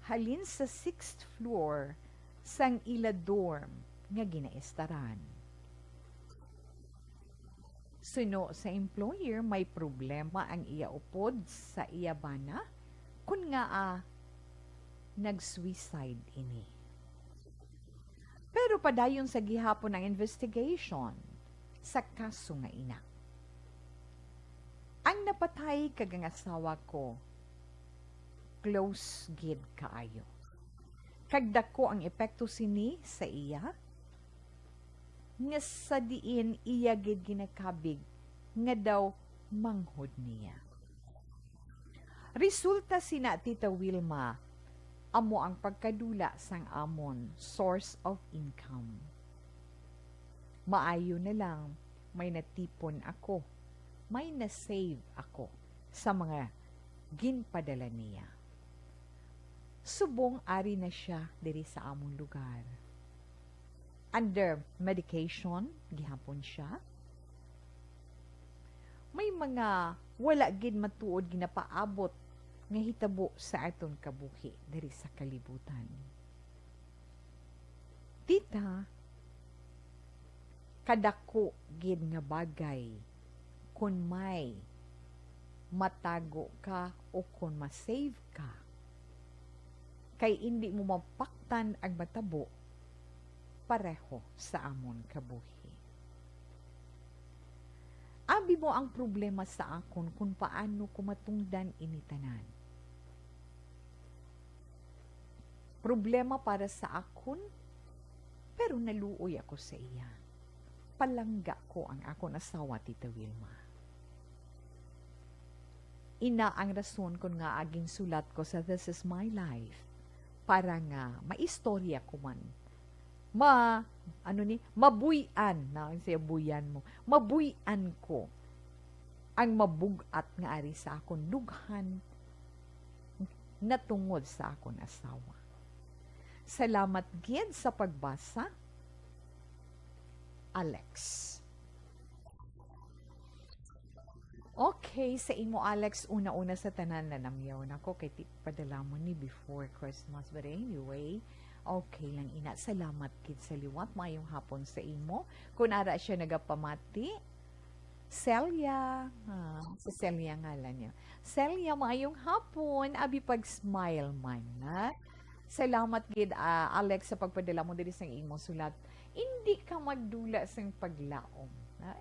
halin sa 6th floor sang ila dorm nga ginaestaran. Suno sa employer may problema ang iya upod sa iya bana kun nga nag-suicide ini. Pero padayon sa gihapon ng investigation sa kaso nga ina. Ang napatay kagang asawa ko, close gid kaayo. Kagdako ang epekto sini sa iya, nga sa diin iya gid ginakabig, nga daw manghod niya. Resulta sina Tita Wilma, amo ang pagkadula sang amon source of income. Maayo na lang, may natipon ako, may na-save ako sa mga ginpadala niya. Subong ari na siya diri sa among lugar. Under medication, gihapon siya. May mga wala gid matuod ginapaabot nga hitabo sa aton kabuhi diri sa kalibutan. Tita, kadako gid nga bagay kung may matago ka o kung masave ka, kay hindi mo mapaktan ang matabo pareho sa amon kabuhi. Abi mo ang problema sa akon kung paano ko matungdan initanan. Problema para sa akon, pero naluoy ako sa iya. Palangga ko ang akon asawa, Tita Wilma. Ina ang rason kung nga aging sulat ko sa This Is My Life para nga maistorya ko man. Mabuyan, na siya buyan mo, mabuyan ko ang mabugat nga ari sa akon dughan na tungod sa akon asawa. Salamat gid sa pagbasa, Alex. Okay, sa imo Alex, una-una sa tanan na namyaw na ko kay padala mo ni before Christmas. But anyway, okay lang ina. Salamat kid sa liwat. Mayong hapon sa imo. Kung ara siya nagapamati, Celia. Si Celia ngalan niya. Celia, mayong hapon. Abi pag-smile man. Ha? Salamat gid Alex sa pagpadala mo diri sa imo sulat. Hindi ka magdula sang paglaom. Ha?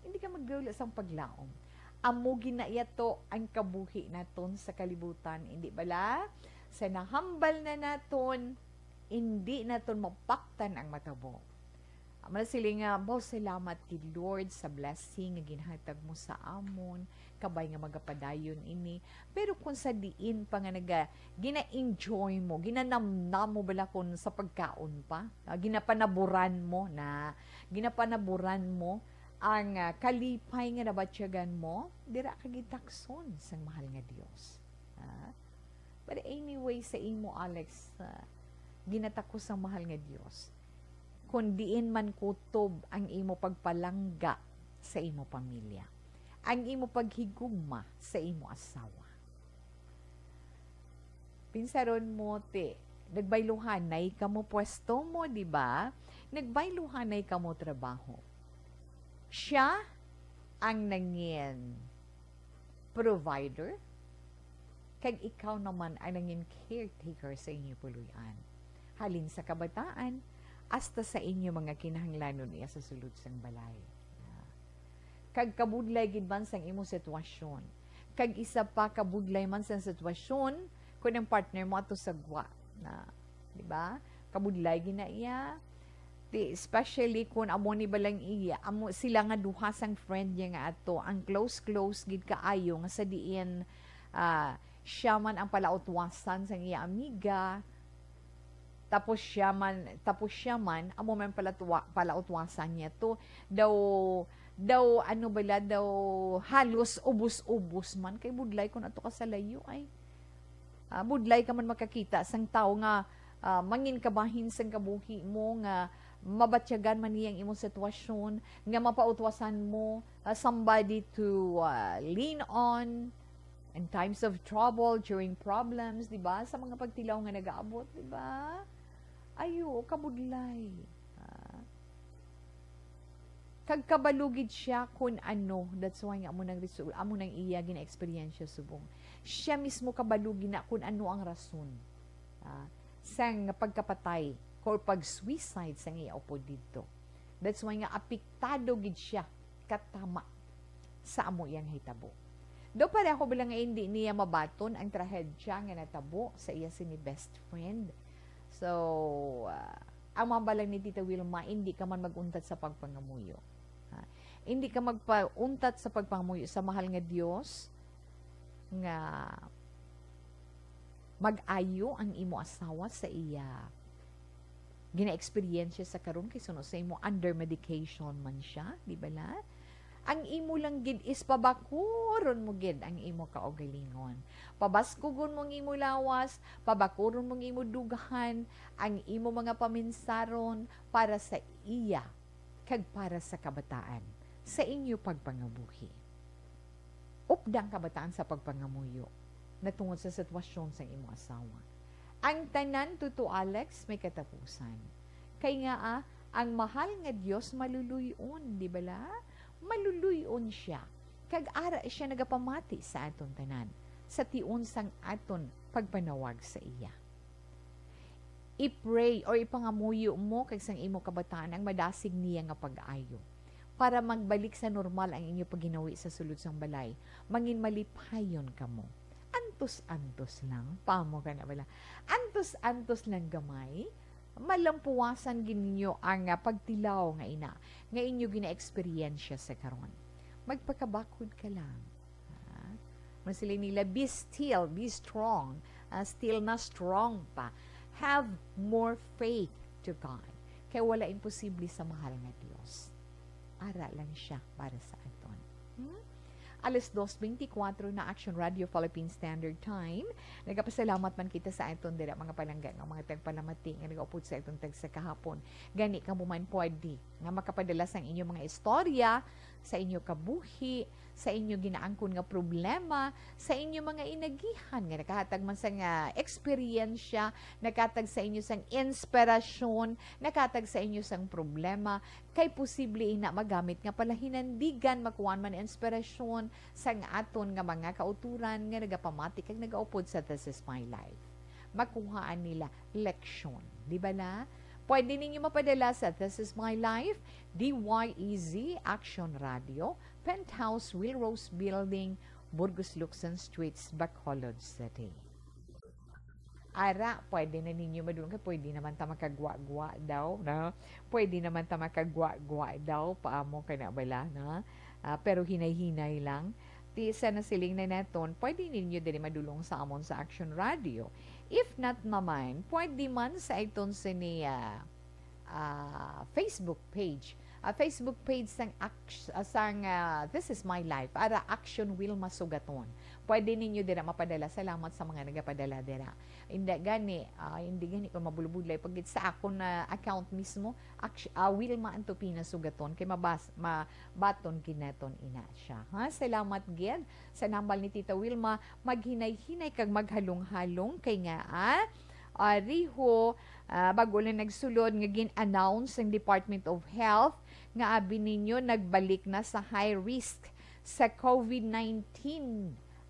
Hindi ka magdula sang paglaom. Amo ginaiyato ang kabuhi naton sa kalibutan, hindi bala? Sa nahambal na naton, hindi naton mapaktan ang matabo. Amala sila nga, salamat kid Lord sa blessing nga ginhatag mo sa amon, kabay nga magapadayon ini. Pero kung sa diin pa nga gina-enjoy mo, ginanamnam mo bala kung sa pagkaon pa, ginapanaburan mo ang kalipay nga nabatsyagan mo, dira kagitakson sang mahal nga Dios. But anyway, sa imo Alex, ginatakos ang mahal nga Dios. Kung diin man kutob ang imo pagpalangga sa imo pamilya, ang imo paghigugma sa imo asawa. Pinsaron mo nagbayluhanay ka mo pwesto mo, di ba? Nagbayluhanay ka mo trabaho. Siya ang nangin provider, kag ikaw naman ang nangin caretaker sa inyo puluyan. Halin sa kabataan, hasta sa inyo mga kinahanglanon iya sa sulod sang balay. Kag kabudlay gid man sang imo sitwasyon. Kag isa pa kabudlay man sang sitwasyon kung ang partner mo ato sagwa na, di ba? Kabudlay gid na iya. Especially kung amo ni balang iya, amo sila nga duha sang friend niya nga ato, ang close gid kaayo nga sa diin siya man ang palautwasan sang iya amiga. Tapos siya man amo man palautwasan niya to daw halos ubos-ubos man kay budlay kun ato ka sa layo ay budlay ka man makakita sang tao nga mangin kabahin sang kabuhi mo nga mabatyagan man niyang imong sitwasyon, nga mapautwasan mo somebody to lean on in times of trouble, during problems, di ba? Sa mga pagtilaw nga nag-aabot, di ba? Ayo, kabudlay. Kagkabalugid siya kung ano. That's why nga amo nang iya gina-experience subong. Siya mismo kabalugid na kung ano ang rason. Sang pagkapatay or pag-suicide sang iya upo dito. That's why nga apektado gid siya katama sa amo iyang hitabo. Do para ako bilang nga hindi niya mabaton ang trahedya nga natabo sa iya sini best friend. So, ang mabalang ni Tita Wilma, hindi ka man maguntat sa pagpangamuyo. Hindi ka magpauntat sa pagpangamuyo sa mahal nga Dios nga mag-ayo ang imo asawa sa iya. Gina-experience sa karon kay suno sa imo under medication man siya, di ba la? Ang imo lang gid is pabakuron mo gid ang imo kaugalingon. Pabaskugon mong imo lawas, pabakuron mong imo dugahan ang imo mga paminsaron para sa iya kag para sa kabataan sa inyo pagpangabuhi. Updang kabataan sa pagpangamuyo natungod sa sitwasyon sa imo asawa. Ang tanan tuto Alex may katapusan. Kay nga ang mahal nga Dios maluluyon, di ba la? Maluluyon siya. Kag ara siya nagapamati sa aton tanan sa tiun sang aton pagpanawag sa iya. I-pray or ipangamuyo mo kag sang imo kabataan ang madasig niya nga pag-ayo para magbalik sa normal ang inyo paginawi sa sulod sang balay. Mangin malipayon kamo. Antos-antos lang. Pamo ka na bala. Antos-antos lang gamay. Malampuwasan gininyo ang pagtilaw nga ina. Nga inyo gina-experience sa karon. Magpakabakod ka lang. Masili nila, be still, be strong. Still na strong pa. Have more faith to God. Kaya wala imposible sa mahal nga Diyos. Ara lang siya para sa aton. Alas 2:24 na Action Radio Philippine Standard Time. Nagapasalamat man kita sa aton dira mga palangga nga mga tagpalamati nga nagaupod sa aton tag sa kahapon. Gani ka mo man pwede nga makapadala sa inyo mga istorya, sa inyo kabuhi, sa inyo ginaangkon nga problema, sa inyo mga inagihan nga nakahatag man sa nga eksperyensya, nakatag sa inyo sang inspirasyon, nakatag sa inyo sang problema, kay posible ina magamit nga pala hinandigan makuwan man inspirasyon sang aton nga mga kauturan nga nagapamati kag nagaupod sa This Is My Life. Makuhaan nila leksyon, di ba na? Pwede ninyo mapadala sa This Is My Life, DYEZ Action Radio, Penthouse Wilrose Building, Burgos Luxon Streets, Bacolod City. Ara, pwede na ninyo madulong kay pwede naman ta makagwa-gwa daw, no? Pwede naman ta makagwa-gwa daw, paamo ka na bala, no? Pero hinay-hinay lang. Tisa na siling na naton, pwede ninyo din madulong sa amon sa Action Radio. If not naman, pwede man sa iton sa niya Facebook page. Facebook page sang This Is My Life. Ara Action Wilma Sugaton. Pwede ninyo dira mapadala. Salamat sa mga nagapadala dira. Hindi gani ko mabulubudlay. Pag sa ako na account mismo, Wilma Antopina Sugaton. Kay mabaton kinaton ina siya. Salamat gid sa nambal ni Tita Wilma. Maghinay-hinay kag maghalong-halong kay nga Riho, bago lang nagsulod nga gin-announce ng Department of Health nga abi ninyo nagbalik na sa high risk sa COVID-19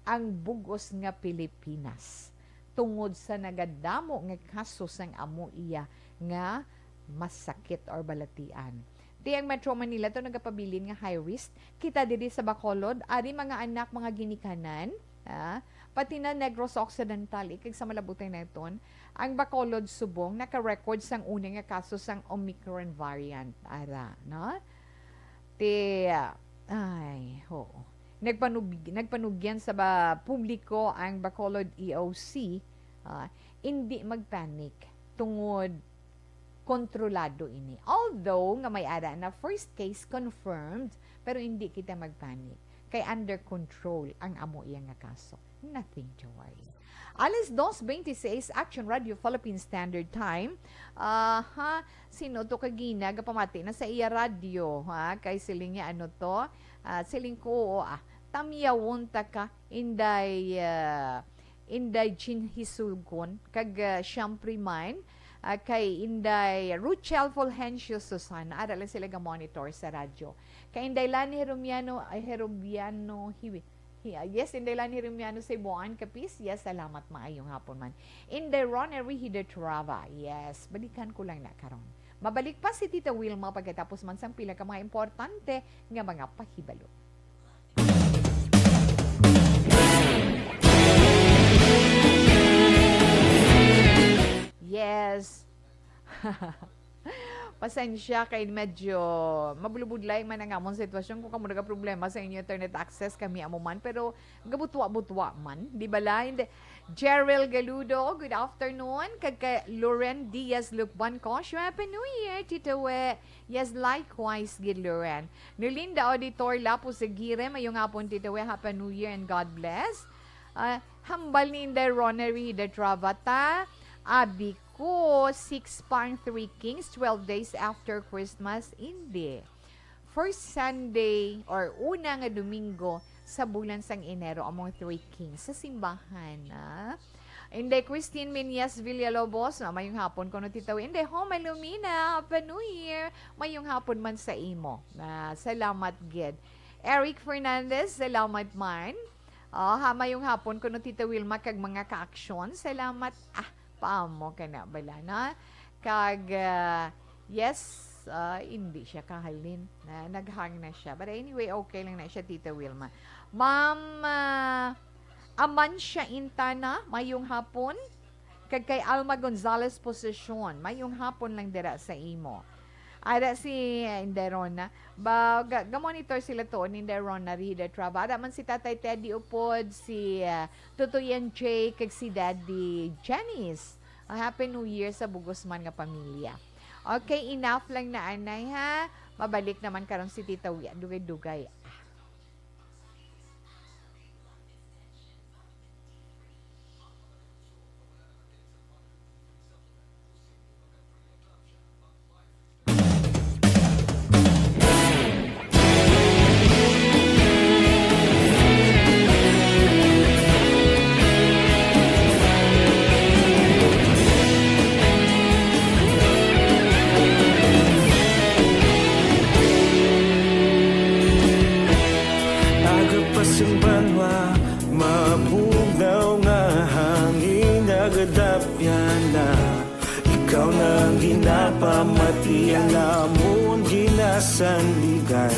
ang bugos nga Pilipinas. Tungod sa nagadamo nga kaso sang amo iya nga masakit or balatian. Tiyang Metro Manila to nagapabilin nga high risk. Kita diri sa Bacolod, ari mga anak mga ginikanan, pati na Negros Occidental, ikig sa malabutay na iton, ang Bacolod Subong, naka-record sang unang nga kaso sang Omicron variant. Ara, no? Nagpanugyan sa publiko ang Bacolod EOC, hindi magpanik tungod kontrolado ini. Although, nga may ara na first case confirmed, pero hindi kita magpanik. Kay under control ang amo iya nga kaso. Nothing to worry. Alas 2:26 Action Radio Philippine Standard Time. Sino to kagina gapamati na sa iya radio kay siling niya ano to? Siling ko tamyawon ta ka inday chinhisulgon kag syempre mine kay inday Ruchel Fulgencio Susana ara lang sila ga monitor sa radyo. Kay inday Lani Heromiano yes, inday Lani Heromiano sa Buan Kapis. Yes, salamat maayong hapon man. Inday Ron Erihide Trava. Yes, balikan ko lang na karon. Mabalik pa si Tita Wilma pagkatapos man sang pila ka mga importante nga mga pahibalo. Yes. Pasensya kay medyo mabulubudlay man ang among sitwasyon kung kamo problema sa inyo internet access kami amo man pero gabutwa-butwa man di bala hindi. Jerrel Galudo, good afternoon. Kay Loren Diaz Lukban ko, Happy New Year, Tita We. Yes, likewise, gid Loren. Nulinda Auditor Lapo Segire, mayong hapon, Tita We. Happy New Year and God bless. Hambal ni Inday Ronery de Travata, Abi ko, 6.3 Kings, 12 days after Christmas, hindi. First Sunday or una nga Domingo sa bulan sang Enero among 3 Kings sa simbahan. Inday Christine Minyas Villalobos, mayong hapon ko no titaw. Inday Home Lumina, Happy New Year. Mayong hapon man sa imo. Salamat gid. Eric Fernandez, salamat man. Mayong hapon ko no tita Wilma kag mga ka-aksyon. Salamat. Paamo ka na bala na. Kag yes, hindi siya kahalin. Naghang na siya. But anyway, okay lang na siya, Tita Wilma. Ma'am Amansya Intana, mayong hapon. Kag kay Alma Gonzalez Posisyon, mayong hapon lang dira sa imo. Ada si Inderona. Ga-monitor sila to ni Inderona Rida Trava. Ada man si Tatay Teddy Upod, si Tutuyan J, kag si Daddy Janice. Happy New Year sa Bugosman nga pamilya. Okay, enough lang na anay ha. Mabalik naman karon si Tita Wia. Dugay-dugay. Ikaw nang ginapamati ang amon ginasandigan.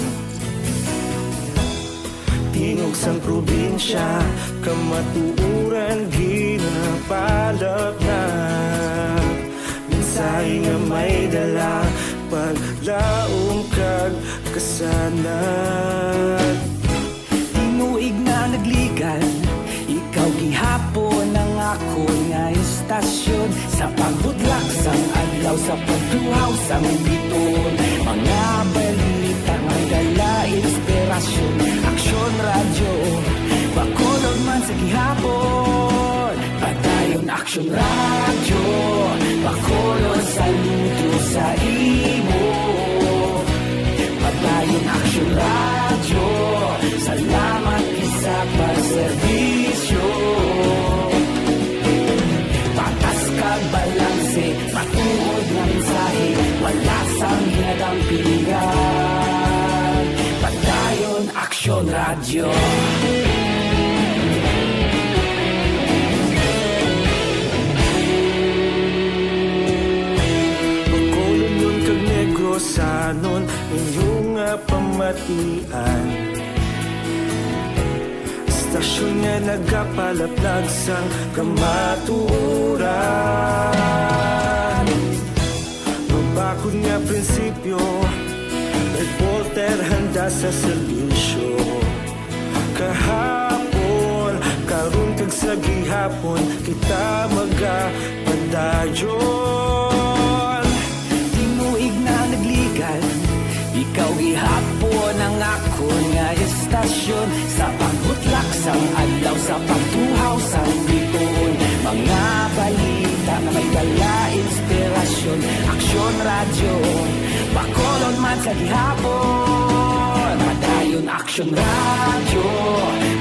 Tingog sang probinsya, kamatuuran ginapalap na. Mensahe nga may dala, paglaom kag kasanad. Tinuig na nagligan, ikaw gihapon ang ako nga istasyon. Sa pagbudlak sang adlaw, sa pagtuhaw sang biton. Mga balita may dala inspirasyon. Aksyon radyo, bakulog man sa gihapon. Padayon Aksyon radyo, bakulog sa luto sa imo. Padayon Aksyon radyo, salamat isa pagserbisyo. Patas kag balanse, patuod na mensahe, wala sang ginadampingan. Padayon Aksyon radyo. Bakulon yun kag Negrosanon, inyong pamatian. Stasyon nga nagapalaplag sang kamaturan. Mabakod nga prinsipyo, reporter handa sa serbisyo. Kahapon, karon kag sa gihapon, kita magapadayon. Tinuig na nagligan, Ikaw gihapon ang ako nga istasyon sa pagbutlak sang adlaw sa pagtuhaw sa bituon. Mga balita na may dala inspirasyon, aksyon radyo, bakolon man sa gihapon. Padayon aksyon radyo,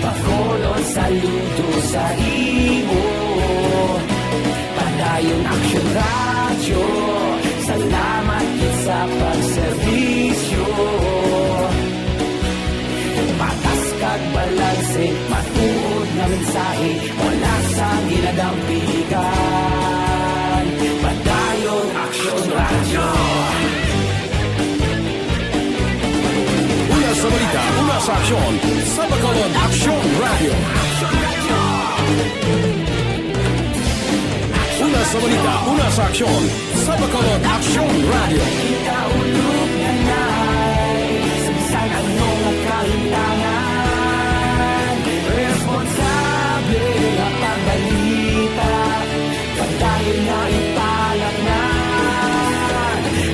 bakolon saludo sa imo. Padayon aksyon radyo, salamat sa pagserbisyo. Patas kag balanse, matuod na mensahe, wala sa ginadampigan. Padayon aksyon radyo. Una sa balita, una sa aksyon, sa Bacolod Aksyon Radio. Una sa balita, una sa aksyon, sa Bacolod Aksyon Radio. Kaulog na na'y sabisan anong nagkahintangan. Responsable na pagbalita, padayon na ipalat na.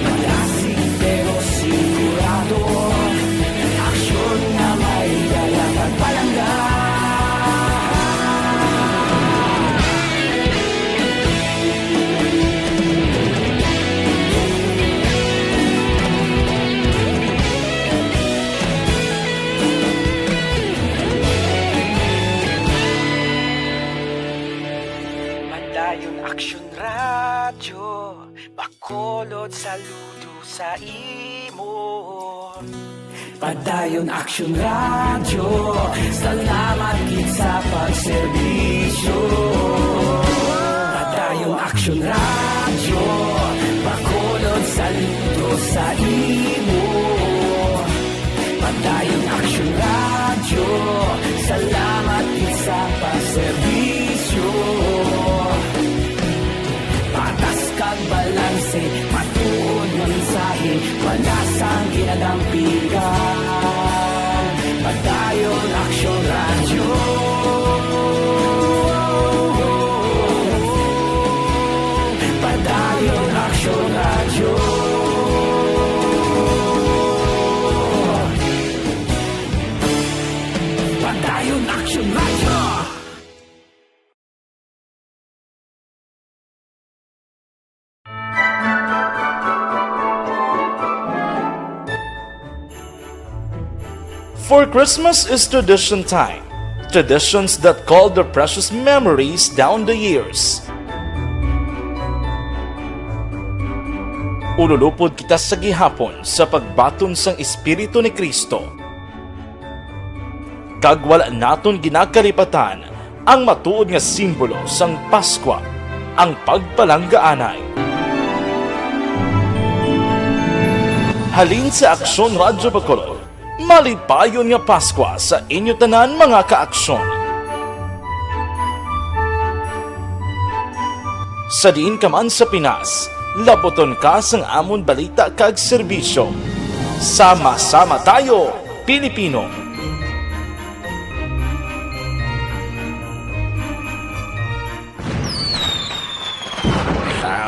Malasig pero sigurado, aksyon na may dala pagpalangga. Aksyon radyo, bakolod saludo sa imo. Padayon aksyon radyo, salamat gid sa pagserbisyo. Padayon aksyon radyo, bakolod saludo sa imo. Padayon aksyon radyo, salamat gid sa pagserbisyo. Patas kag balanse, matuod ng mensahe, wala sang ginadampigan. Padayon aksyon radyo. Padayon aksyon radyo. Padayon aksyon radyo. For Christmas is tradition time. Traditions that call the precious memories down the years. Ululupod kita sa gihapon sa pagbaton sang Espiritu ni Kristo. Kag wala naton ginakalipatan ang matuod nga simbolo sang Paskwa, ang pagpalanggaanay. Halin sa Aksyon Radyo Bacolod, malipayon nga Paskwa sa inyo tanan mga kaaksyon. Sa diin ka man sa Pinas, laboton ka sang amon balita kag serbisyo. Sama-sama tayo, Pilipino!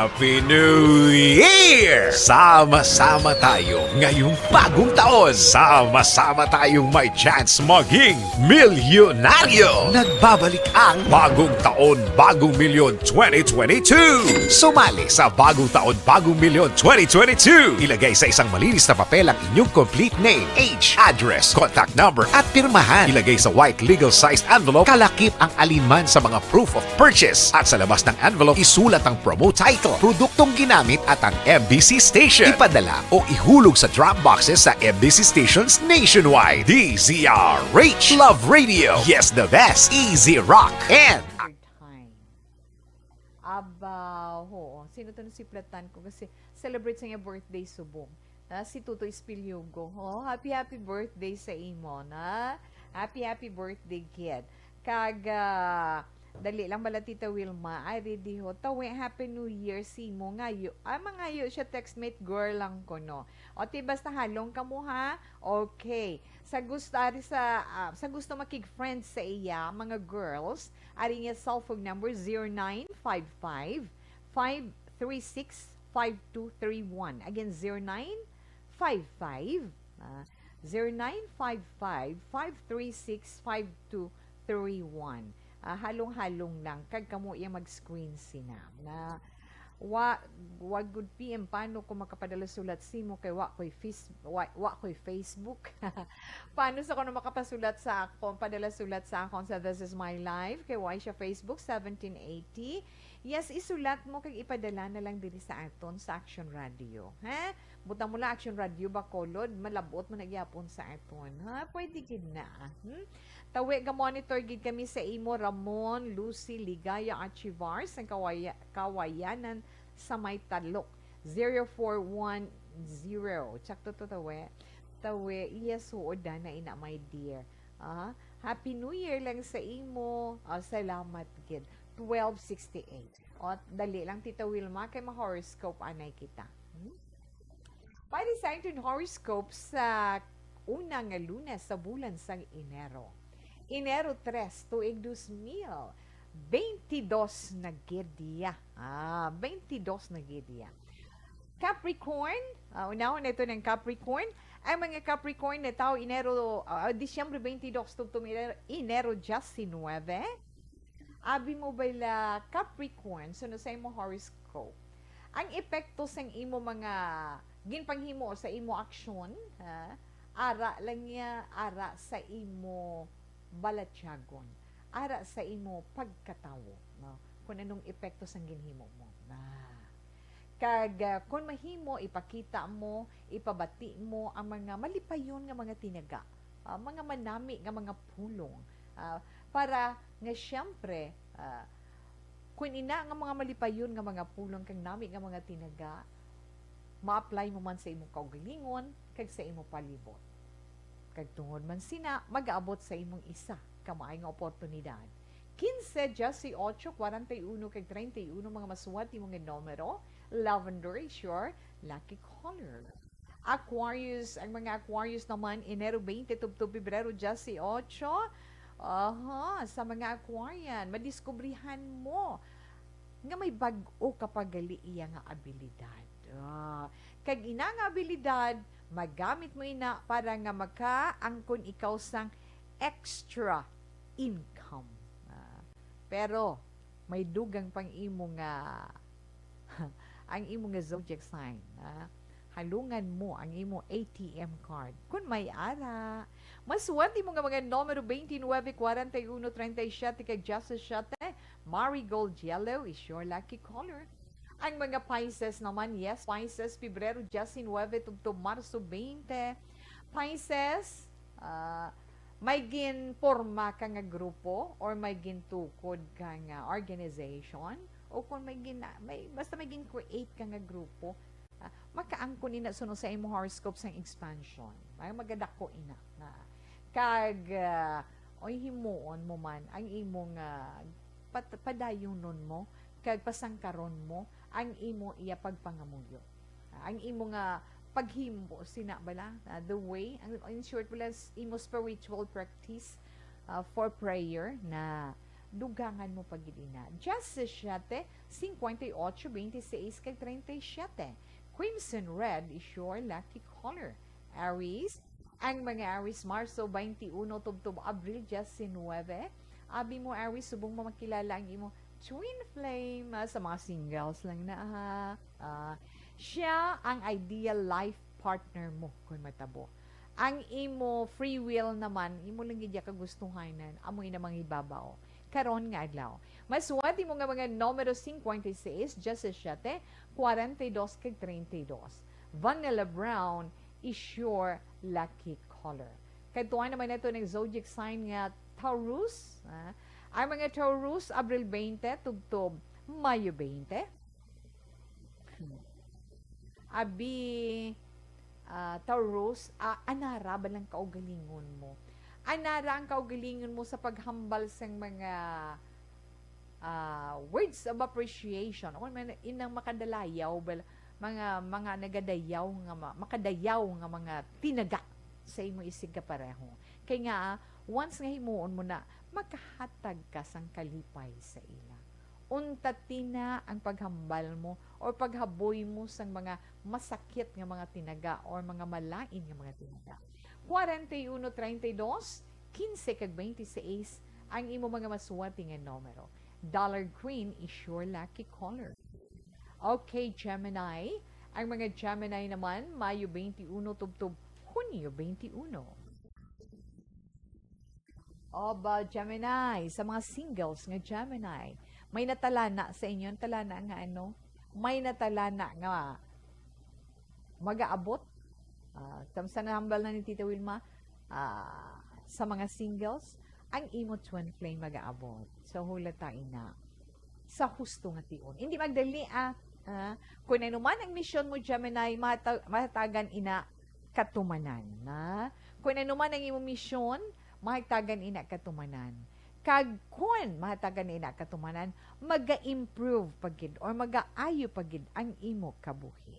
Happy New Year! Sama-sama tayo ngayong bagong taon. Sama-sama tayong may chance maging milyonaryo. Nagbabalik ang Bagong Taon, Bagong Milyon 2022. Sumali sa Bagong Taon, Bagong Milyon 2022. Ilagay sa isang malinis na papel ang inyong complete name, age, address, contact number at pirmahan. Ilagay sa white legal-sized envelope, kalakip ang alinman sa mga proof of purchase. At sa labas ng envelope, isulat ang promo title, produktong ginamit at ang MBC station. Ipadala o ihulog sa drop boxes sa MBC stations nationwide. DZRH Love Radio. Yes, the best. Easy Rock and Aba, ho. Sino to si Platan ko? Kasi celebrate sa niya birthday subong. Na si Tuto Espilyogo. Oh, happy birthday sa imo, na. Happy birthday, kid. Dali lang bala Tita Wilma. Ay, ready ho. Tawi, Happy New Year si mo ngayo. Mga ngayon siya textmate girl lang ko, no. O, basta halong ka mo, ha? Okay. Sa gusto makig-friends sa iya, mga girls, ari niya cellphone number 0955-536-5231. Again, 0955-536-5231. Halong-halong lang kag kamo iya mag-screen sinam na wag good PM paano ko makapadala sulat simo kay wa ko'y Facebook. Paano sa ko na makapasulat sa akon, padala sulat sa akon sa This Is My Life kay wa siya Facebook 1780. Yes, isulat mo kag ipadala na lang diri sa aton sa Action Radio. Ha? Butang mo lang Action Radio Bacolod, malabot mo nagyapon sa aton. Ha? Pwede gid na. Tawi ga monitor gid kami sa imo Ramon, Lucy, Ligaya at Chivars ang kawayanan sa may talok 0410. Tsakto to tawe yes uoda na ina my dear. Happy New Year lang sa imo. Salamat gid. 1268. O dali lang Tita Wilma kay ma-horoscope anay kita. Para sa ating horoscope sa unang nga Lunes sa bulan sang Enero. Enero 3 tuig 2022 na gidya. 22 na gidya. Capricorn, unahon na ito ng Capricorn. Ang mga Capricorn na tao Disyembre 22 tugtong Enero 19. Abi mo ba la Capricorn suno sa imo horoscope? Ang epekto sa imo mga ginpanghimo sa imo aksyon, ara lang niya, ara sa imo balatyagon, ara sa imo pagkatawo, no? Kung anong epekto sa ginhimo mo. Kag kung mahimo, ipakita mo, ipabati mo ang mga malipayon nga mga tinaga, mga manami nga mga pulong, para nga siyempre, kung ina nga mga malipayon nga mga pulong kang nami nga mga tinaga, ma-apply mo man sa imong kaugalingon, kag sa imong palibot. Kag tungod man sina, mag-aabot sa imong isa, kamay nga oportunidad. 15, 18, 41, kag 31, mga masuwat imong numero, lavender is your lucky color. Aquarius, ang mga Aquarius naman, Enero 20, tubto Pebrero 18, sa mga Aquarian, madiskubrihan mo nga may bag-o kapag gali iya nga abilidad. Kag ina nga abilidad, magamit mo ina para nga makaangkon ikaw sang extra income. Pero may dugang pang imo nga ang imo nga zodiac sign. Halungan mo ang imo ATM card. Kung may ara, masuwati mo nga mga numero 29, 41, 37, kag Justice 7, Marigold Yellow is your lucky color. Ang mga Pisces naman, yes, Pisces, Pebrero 19, tubto Marso 20. Pisces, may ginporma ka nga grupo or may gintukod ka nga organization o kung basta may gin-create ka nga grupo, makaangkon ina suno sa imo horoscope sang expansion. May magadako ina na kag oy himuon mo man ang imong padayunon mo kag pasangkaron mo ang imo iya pagpangamuyo. Ang imo nga paghimbo sina bala the way in short wala imo spiritual practice for prayer na dugangan mo pagilina. Just 7, 58, 26 kag 37. Crimson red is your lucky color. Aries, ang mga Aries, Marso 21, tubtob Abril 19. Abi mo Aries, subong mo makilala ang imo twin flame sa mga singles lang na siya ang ideal life partner mo kung matabo. Ang imo free will naman, imo lang gidya kagustuhanan, amoy na mga ibabaw. Karon nga adlaw. Masuwati mo nga mga numero 56, 17, 42, kag 32. Vanilla brown is your lucky color. Katuan naman ito ng zodiac sign nga Taurus. Ang mga Taurus, Abril 20, tugtob Mayo 20. Abi Taurus, anara ba lang kaugalingon mo? Anara ang kaugalingon mo sa paghambal sa mga words of appreciation o inang makadalayaw mga nagadayaw nga makadayaw nga mga tinaga sa imo isig ka pareho. Kay nga once nga himuon mo na makahatag ka sang kalipay sa ila untatina ang paghambal mo or paghaboy mo sa mga masakit nga mga tinaga or mga malain nga mga tinaga. 41-32, 15 kag 26 ang imo mga masuwati nga numero. Dollar green is your lucky color. Okay, Gemini. Ang mga Gemini naman, Mayo 21 tubtob Hunyo 21. Oba, Gemini, sa mga singles nga Gemini, may natalana sa inyo, talana nga ano, may natalana nga mag-aabot. Tamsa na hambal na ni Tita Wilma, sa mga singles, ang imo twin flame mag-aabot. So, hulatain na. Sa husto nga tiun. Hindi magdali, kung ano man ang misyon mo, Gemini, mahatagan ina katumanan. Kung ano man ang imo misyon, mahatagan ina katumanan. Kag kun mahatagan ina katumanan, maga-improve pagid or maga-ayo pagid ang imo kabuhi.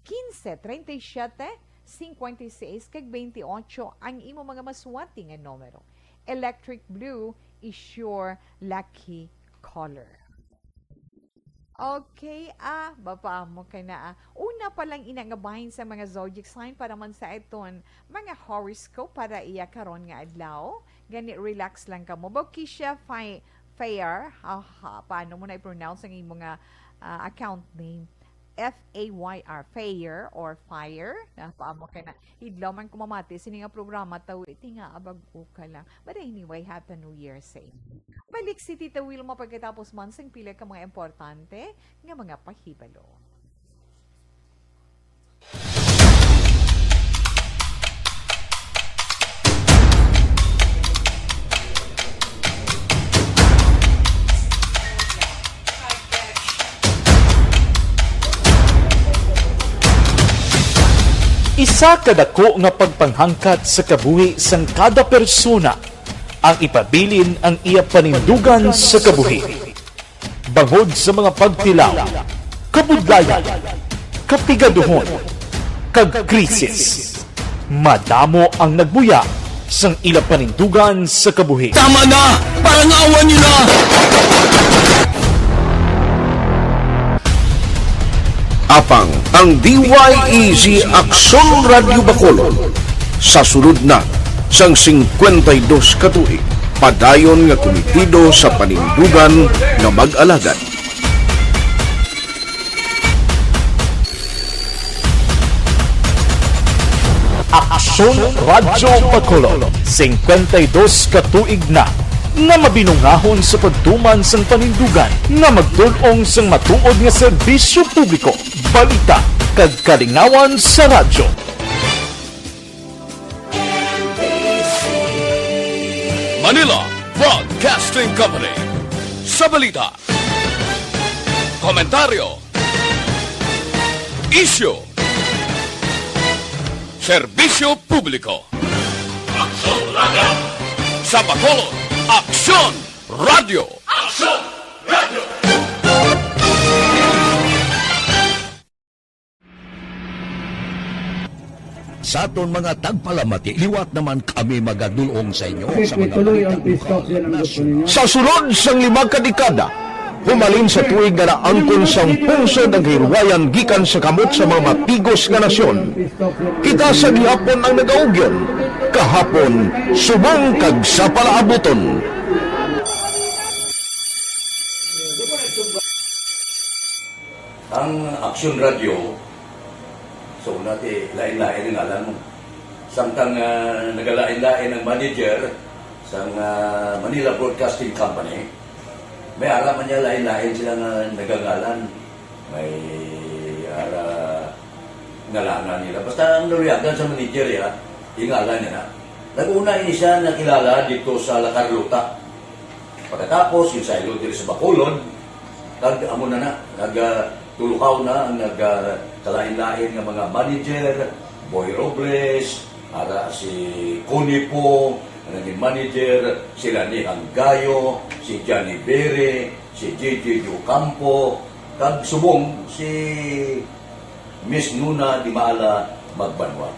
15, 37, 56, kag 28 ang imo mga maswati nga numero. Electric blue is your lucky color. Okay, baba mo ka na. Una pa lang inangabahin sa mga zodiac sign para man sa iton mga horoscope para iya karon nga adlaw. Gani relax lang ka mo. Bokisha Fair, paano mo na i-pronounce ang iyong mga account name? F-A-Y-R, Fair or Fire. Paamo ka na. Hidlaw man kumamati. Sini nga programa, iti nga abag-o ka lang. But anyway, Happy New Year sa inyo. Balik si Tita Wilma pagkatapos mansang pila ka mga importante nga mga pahibalo. Isa kadako nga pagpanghangkat sa kabuhi sang kada persona ang ipabilin ang iya panindugan sa kabuhi. Bangod sa mga pagtilaw, kabudlayan, kapigaduhon, kag krisis. Madamo ang nagbuya sang ila panindugan sa kabuhi. Tama na! Parang awan nyo na! Apang ang DYEZ Aksyon Radio Bacolod sa sulod na sang 52 katuig padayon nga komitido sa panindugan nga mag-alagad. Aksyon Radio Bacolod 52 katuig na nga mabinungahon sa pagtuman sang panindugan nga magdulong sang matuod nga serbisyo publiko, balita kag kalingawan sa radyo. Manila Broadcasting Company. Sa balita, komentaryo, isyu, serbisyo publiko. Aksyon Radio! Sa Bacolod, Aksyon Radio! Aksyon Radio! Sa aton mga tagpalamati, liwat naman kami magadulong sa inyo sa mga balita. Sa sulod sang 5 kadekada, humalin sa tuig nga naangkon sang pungsod ang hirwayan gikan sa kamot sa mga matigos nga nasyon. Kita sa gihapon ang nagaugyon, kahapon subong kag sa palaabuton. Ang Aksyon Radio, so natin lain-lain ang alam mo. Samtang nagalain-lain ang manager sa Manila Broadcasting Company, may alaman niya lain-lain sila nga nagangalan. May ngalanan nila. Basta ang nawiyagan sa manager ya, ingalan niya na. Nag-una ini siya nakilala dito sa La Carlota. Pagkatapos, yung sa ilo dito sa Bacolod, amo na nagtulukaw na ang nagkalain-lain ng mga manager, Boy Robles, para si Connie po, naging manager, sila ni Anggayo, si Johnny Bere, si JJ Ocampo, kag subong si Miss Nuna Di Maala Magbanwa.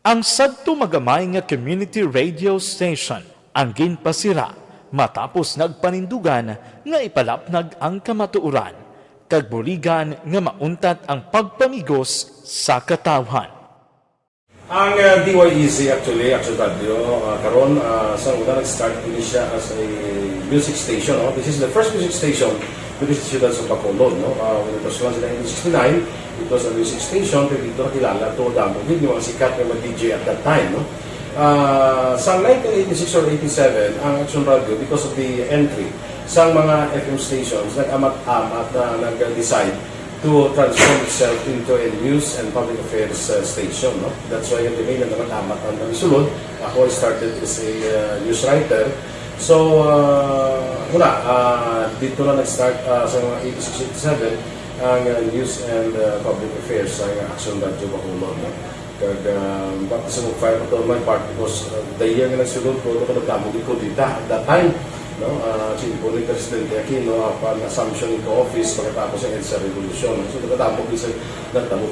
Ang sadto magamay nga community radio station ang ginpasira Matapos nagpanindugan nga ipalapnag ang kamatuuran, kag buligan nga mauntat ang pagpamigos sa katawhan. Ang DYEZ actually, Action Radio, karon sa una nag-start din siya as a music station. No? This is the first music station with the ciudad sa Bacolod. No? When it was launched in 1969, it was a music station, pero dito nakilala to Damogid, yung mga sikat na DJ at that time. No? Sa 1986 or 87, ang Action Radio, because of the entry sa mga FM stations, nag-amat-amat na nag-decide to transform itself into a news and public affairs station. No? That's why the main naman-amat ang nagsulod. Ako started as a news writer. So, dito na nag-start sa mga 86-87 ang news and public affairs sa Action Radio Bacolod. No? Kag bakit sa mag-fire ko my part because the year nga nagsulod ko, nagdamog ko dito at that time. No, po ni Presidente Aquino upon assumption into office pagkatapos ng EDSA Revolution. So, nagdamog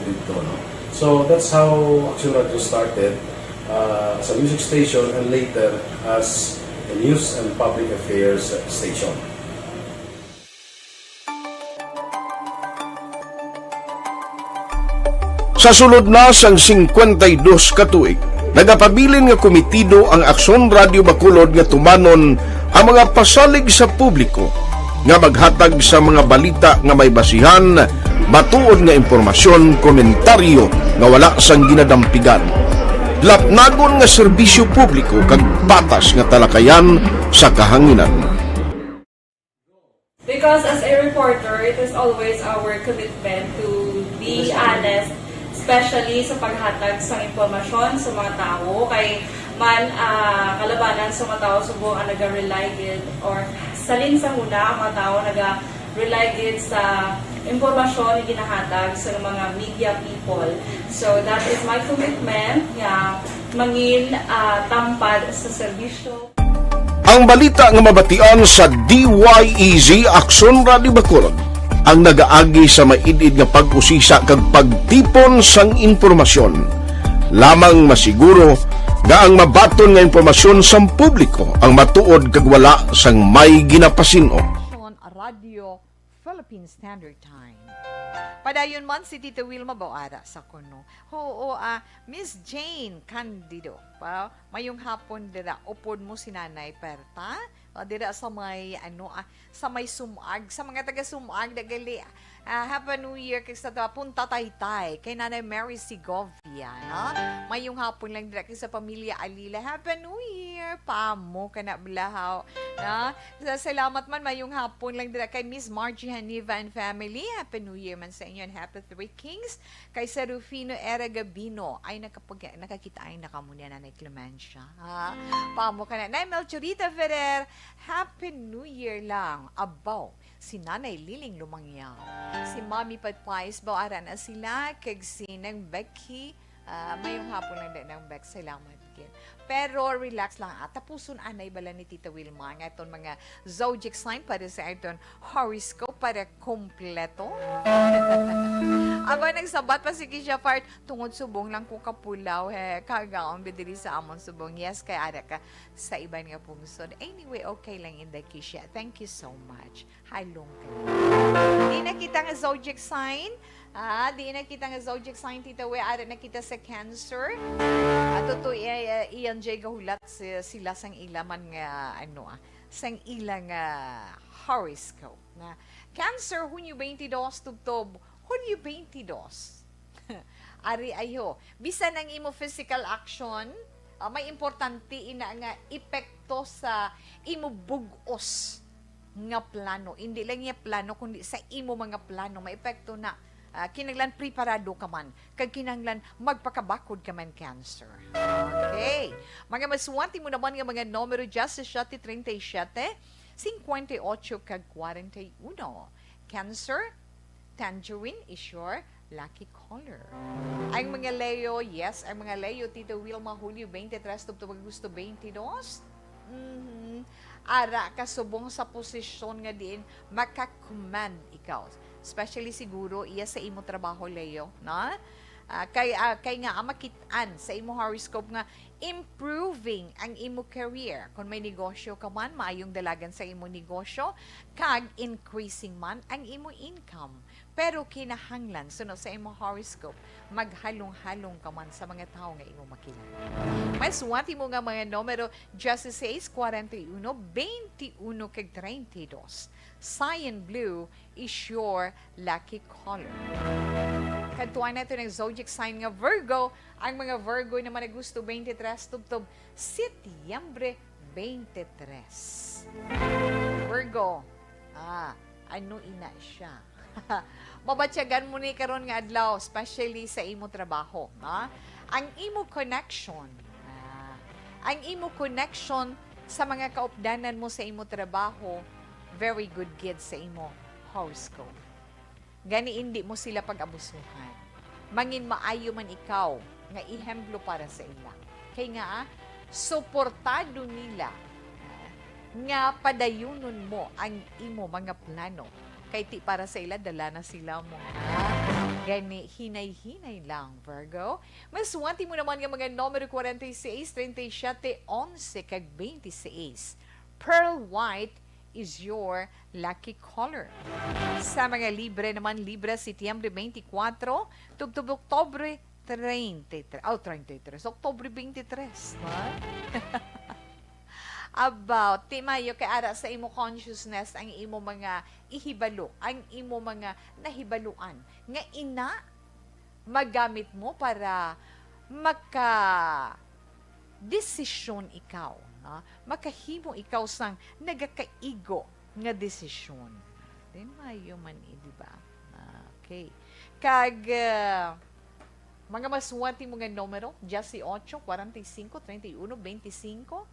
dito. No? So, that's how Action Radio started as a music station and later as a news and public affairs station. Sa sulod na sang 52 ka tuig, nagapabilin nga komitido ang Aksyon Radio Bacolod nga tumanon ang mga pasalig sa publiko nga maghatag sa mga balita nga may basihan, matuod nga impormasyon, komentaryo nga wala sang ginadampigan. Lapnagon nga serbisyo publiko kag patas nga talakayan sa kahanginan. Because as a reporter, it is always our commitment to be honest, especially sa paghatag sa impormasyon sa mga tao, kay man kalabanan sa mga tao subong ang naga-rely gid or salin sa huna ang mga tao naga-rely gid sa impormasyon na ginahatag sa mga media people. So that is my commitment nga mangin tampad sa serbisyo. Ang balita nga mabatian sa DYEZ Aksyon Radio Bacolod ang nagaagi sa maidid nga pag-usisa kag pagtipon sang impormasyon. Lamang masiguro nga ang mabaton nga impormasyon sa publiko ang matuod kag wala sang may ginapasino. Radio Philippine Standard Time. Padayon man si Tita Wilma Bauara sa kuno. Miss Jane Candido. Mayong hapon dira upod mo si Nanay Perta. Dira sa may sa may sumag, sa mga taga sumag dagali. Happy New Year kay sa punta Taytay kay Nanay Mary Segovia, no? Mayong hapon lang dira kay sa pamilya Alila. Happy New Year. Pamo kana blahaw, no? Salamat man mayong hapon lang dira kay Miss Margie Haniva and family. Happy New Year man sa inyo and Happy Three Kings. Kay sa Rufino Era Gabino ay nakakita ay nakamunya Nanay Clemencia. Pamo kana Nay Melchorita Ferrer. Happy New Year lang. Abaw si Nanay Liling Lumangyaw. Si Mami Patpais, bawara na sila, kag si Nang Becky, mayong hapon lang din ng Beck, salamat kin. Pero relax lang tapuson anay bala ni Tita Wilma, nga itong mga zodiac sign para sa itong horoscope para kompleto. Aba, nagsabat pa si Kisha Fart, tungod subong lang ko kapulaw, kagaon bidiri sa amon subong, yes, kay ara ka sa iban nga pungsod. Anyway, okay lang in the Kisha. Thank you so much. Halong kayo. Di nakita nga zodiac sign. Di nakita nga zodiac sign, Tita We. Ara nakita sa Cancer. Totoo, iyan jay gahulat sila sang ilaman nga, sang ilang horoscope. Na Cancer, Hunyo 22, Tugtob, Hunyo 22. Ari ayo. Bisan ang imo physical action, may importante ina nga epekto sa imo bugos nga plano. Hindi lang yung plano, kundi sa imo mga plano, may epekto na kinanglan preparado ka man, kag kinanglan magpakabakod ka man, Cancer. Okay. Mga maswanti mo naman nga mga numero dyan sa 37, 58 kag 41. Cancer, tangerine is your lucky color. Ang mga Leo, yes, ang mga Leo, Tita Wilma, Hulyo 23, Tugtog Gusto 22. Ara kasubong sa posisyon nga din makakommand ikaw. Especially siguro iya sa imo trabaho, Leo, no? Kay nga makitaan sa imo horoscope nga improving ang imo career. Kung may negosyo ka man, maayong dalagan sa imo negosyo, kag increasing man ang imo income. Pero kinahanglan, suno sa imo horoscope, maghalong-halong ka man sa mga tao nga imo makilala. Mas wati mo nga mga numero 16, 41, 21, kag 32. Cyan blue is your lucky color. Kantuan natin ng zodiac sign nga Virgo. Ang mga Virgo naman na gusto 23 tubtob Setyembre 23. Virgo, ano ina siya? Mabatyagan mo ni karon nga adlaw, especially sa imo trabaho. Ang imo connection sa mga kaupdanan mo sa imo trabaho, very good gid sa imo horoscope. Gani hindi mo sila pag-abusuhan. Mangin maayo man ikaw nga ihemplo para sa ila. Kay nga, suportado nila nga padayunon mo ang imo mga plano. Kay ti para sa ila, dala na sila mo. Gani, hinay-hinay lang, Virgo. Mas wanti mo naman nga mga numero 46, 37, 11, kag 26. Pearl white is your lucky color. Sa mga Libre naman, Libra, Setyembre 24, tubtob Oktobre 33. Oktobre 23. About, timayo kay ara sa imo consciousness ang imo mga ihibalo, ang imo mga nahibaluan. Nga ina, magamit mo para desisyon ikaw. Makahimo ikaw sang nagakaigo nga desisyon. Di mayo man di ba? Okay. Kag mga maswati mo nga numero, 18, 45, 31, 25.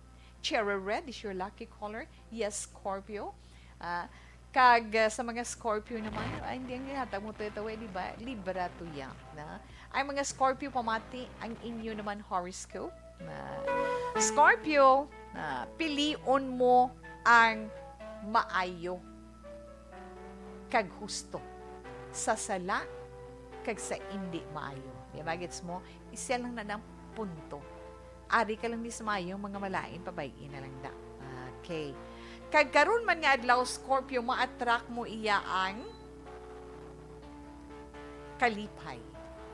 Cherry red is your lucky color. Yes, Scorpio. Kag sa mga Scorpio naman, hindi ang hatag mo ito, di ba? Libra to yan. Ay mga Scorpio pamati, ang inyo naman horoscope. Scorpio, pilion mo ang maayo kag husto sa sala kag sa hindi maayo. Diba, gets mo? Isa lang na ng punto. Ari ka lang ni sa maayo, mga malain, pabayin na lang da. Okay. Kag karon man nga adlaw, Scorpio, ma-attract mo iya ang kalipay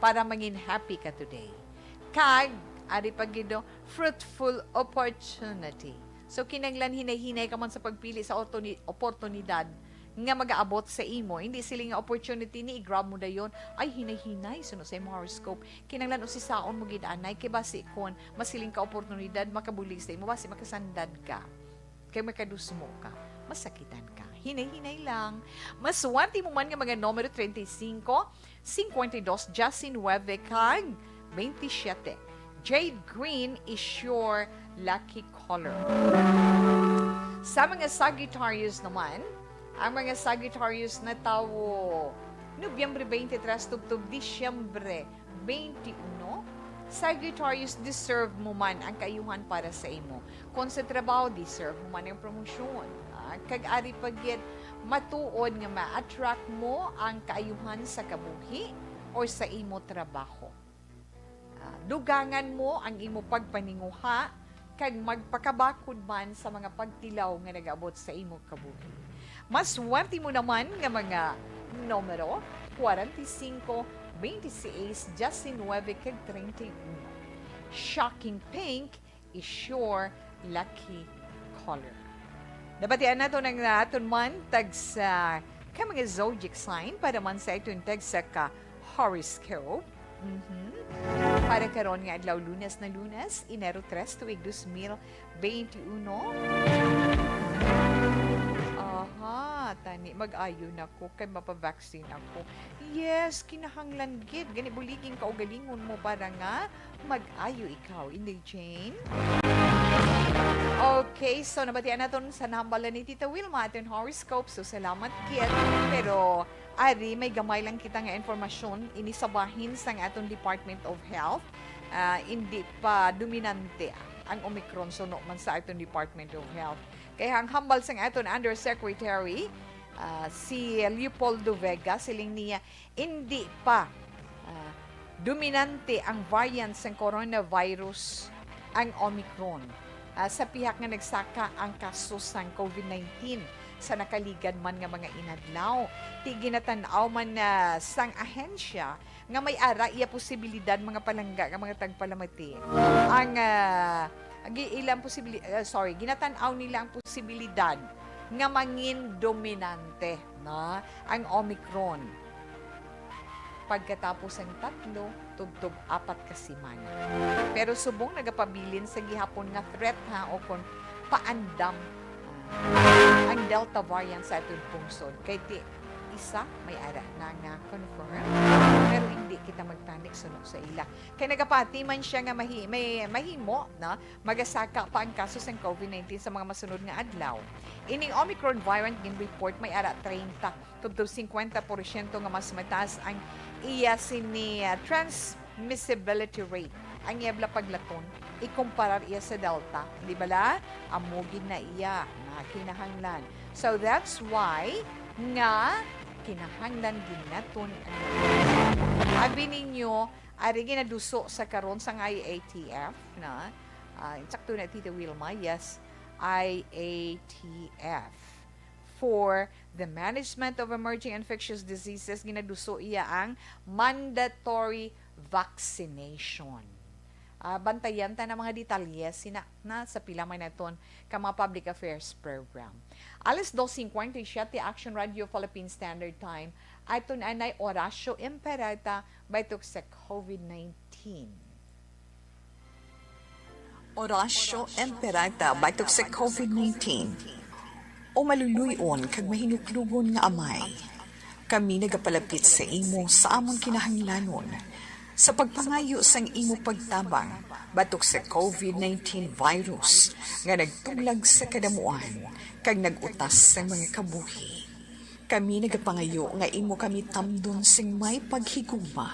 para mangin happy ka today. Kag ari pagido fruitful opportunity. So kinanglan hinay-hinay ka man sa pagpili sa oportunidad nga mag-aabot sa imo. Hindi sila nga opportunity ni i-grab mo dayon. Ay hinay-hinay suno sa imo horoscope. Kinanglan usisaon mo gid anay kay basi kon masiling ka oportunidad makabulig sa imo basi makasandad ka. Kay makadusmo ka, masakitan ka. Hinay-hinay lang. Maswati mo man nga mga numero 35, 52, 19, kag 27. Jade green is your lucky color. Sa mga Sagittarius naman, ang mga Sagittarius na tawo Nobyembre 23 tubtob Disyembre 21, Sagittarius, deserve mo man ang kaayuhan para sa imo. Kung sa trabaho, deserve mo man ang promosyon. Kag-ari pagyet matuod nga ma-attract mo ang kaayuhan sa kabuhi o sa imo trabaho. Dugangan mo ang imo pagpaninguha kag magpakabakod man sa mga pagtilaw nga nag-abot sa imo kabuhi. Mas swerte mo naman nga mga numero 45, 26, 19, kag 31. Shocking pink is your lucky color. Nabatian nato ng aton man tag sa ka mga zodiac sign para man sa itong tag sa ka horoscope. Para karon nga adlaw Lunes na Lunes, Enero 3 tuig 2021. Tani, mag-ayo na ko, kay mapavaccine ako. Yes, kinahanglan gid. Gani buliging ka o galingon mo para nga mag-ayo ikaw. Hindi, Jane? Okay, so nabatian natin sa nambalan ni Tita Wilma ating horoscope. So, salamat kit. Pero, ari, may gamay lang kita nga informasyon inisabahin sa atong Department of Health. Hindi pa dominante ang Omicron so no man sa atong Department of Health. Kaya ang hambal sang aton Undersecretary, si Leopoldo Vega, siling niya, hindi pa dominante ang variant ng coronavirus, ang Omicron. Sa pihak nga nagsaka ang kasos ng COVID-19 sa nakaligad man nga mga inadlaw. Ti ginatanaw man na sang ahensya nga may ara iya posibilidad mga palangga nga mga tagpalamati. Ginatanaw nila ang posibilidad nga mangin dominante na ang Omicron pagkatapos ang 3 tugtog 4 ka semana. Pero subong nagapabilin sa gihapon nga threat o kon paandam ang Delta variant sa atong pungsod. Kay ti isa may ara na nga confirm pero hindi kita magpanik sunod sa ila. Kay nagapati man siya nga mahimo na magasaka pa ang kasos ng COVID-19 sa mga masunod nga adlaw. Ining Omicron variant gin report may ara 30 tugtog 50% nga mas mataas ang iya sini transmissibility rate. Ang iyabla paglaton ikumparar iya sa Delta. Di bala? Amugin na iya na kinahanglan. So that's why nga kinahanglan ginaton abi ninyo ari ginaduso sa karon sa IATF na insakto na Tita Wilma, yes, IATF for the management of emerging infectious diseases. Ginaduso iya ang mandatory vaccination. Bantayan ta ng mga detalye na sa pila man naton ka mga public affairs program. Alas 2:57 Action Radio Philippine Standard Time aton anay orasyo imperata baitok sa COVID-19. Orasyo imperata baitok sa COVID-19. O maluluyon kag mahinuklugon nga amay. Kami nagapalapit sa imo sa among kinahanglanon sa pagpangayo sang imo pagtabang batok sa COVID-19 virus nga nagtuglag sa kadamuan kag nagutas sa mga kabuhi. Kami nagapangayo nga imo kami tamdon sing may paghigugma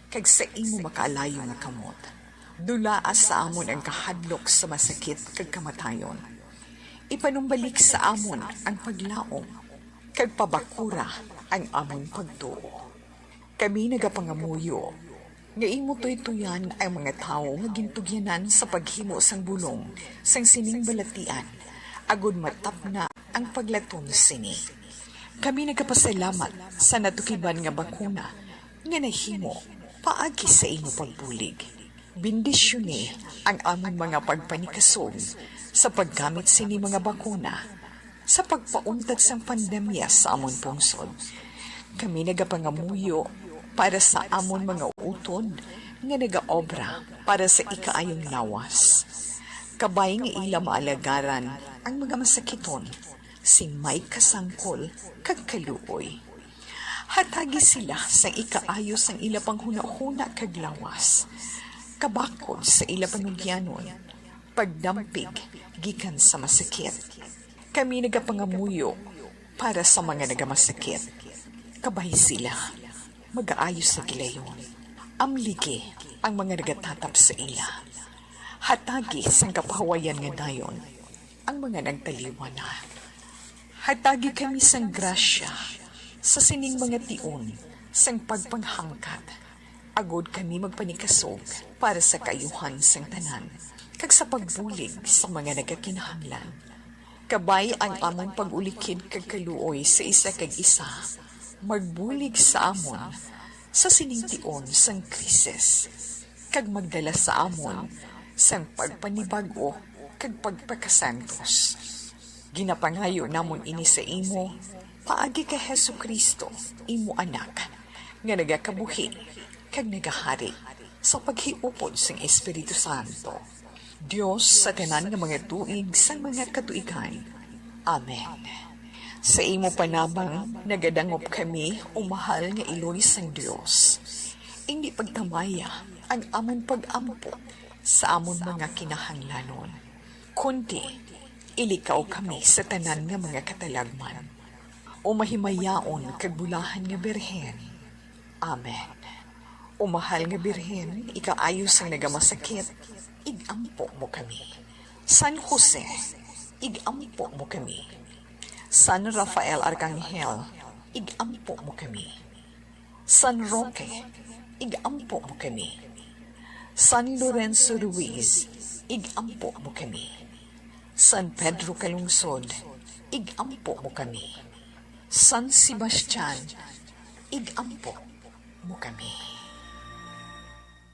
kag sa imo makaalayo nga kamot. Dulaas sa amon ang kahadlok sa masakit kag kamatayon. Ipanumbalik sa amon ang paglaom kag pabakura ang amon pagtuo. Kami nagapangamuyo nga imo tuytuyan ang mga tao nga gintugyanan sa paghimo sang bulong sang sining balatian agud matapna ang paglatom sini. Kami nagapasalamat sa natukiban nga bakuna nga nahimo paagi sa imo pagbulig. Bendisyone ang among mga pagpanikasog sa paggamit sini mga bakuna sa pagpauntad sang pandemya sa amon pungsod. Kami nagapangamuyo para sa amon mga utod nga nagaobra para sa ikaayong lawas. Kabay nga ila maalagaran ang mga masakiton, si may kasangkol kag kaluoy. Hatagi sila sa ikaayos ang ila panghuna-huna kag lawas. Kabakod sa ila panugyanon, pagdampig gikan sa masakit. Kami nagapangamuyo para sa mga nagamasakit. Kabay sila mag-aayos sa gilayon. Amligi ang mga nagatatap sa ila. Hatagi sang kapahawayan nga dayon ang mga nagtaliwan na. Hatagi kami sang grasya sa sining mga tion sang pagpanghangkat. Agod kami magpanikasog para sa kayuhan sang tanan kag sa pagbulig sa mga nagakinahanglan. Kabay ang amon pag-ulikid kag kaluoy sa isa kag isa. Magbulig sa amon sa sinintion sang krisis kag magdala sa amon sang pagpanibago kag pagpakasantos. Ginapangayo namon ini sa imo paagi kay Hesukristo, imo anak nga nagakabuhi kag nagahari sa paghiupod sang Espiritu Santo. Dios sa tanan nga mga tuig sang mga katuigan. Amen. Sa imo panabang, nagadangop kami o mahal nga Iloy sang Dios. Hindi pagtamaya ang amon pag-ampo sa amon mga kinahanglanon. Kundi, ilikaw kami sa tanan nga mga katalagman. O mahimayaon kag bulahan nga birhen. Amen. O mahal nga birhen, ikaayos ang nagamasakit, igampo mo kami. San Jose, igampo mo kami. San Rafael Arcangel, igampo mo kami. San Roque, igampo mo kami. San Lorenzo Ruiz, igampo mo kami. San Pedro Calungsod, igampo mo kami. San Sebastian, igampo mo kami.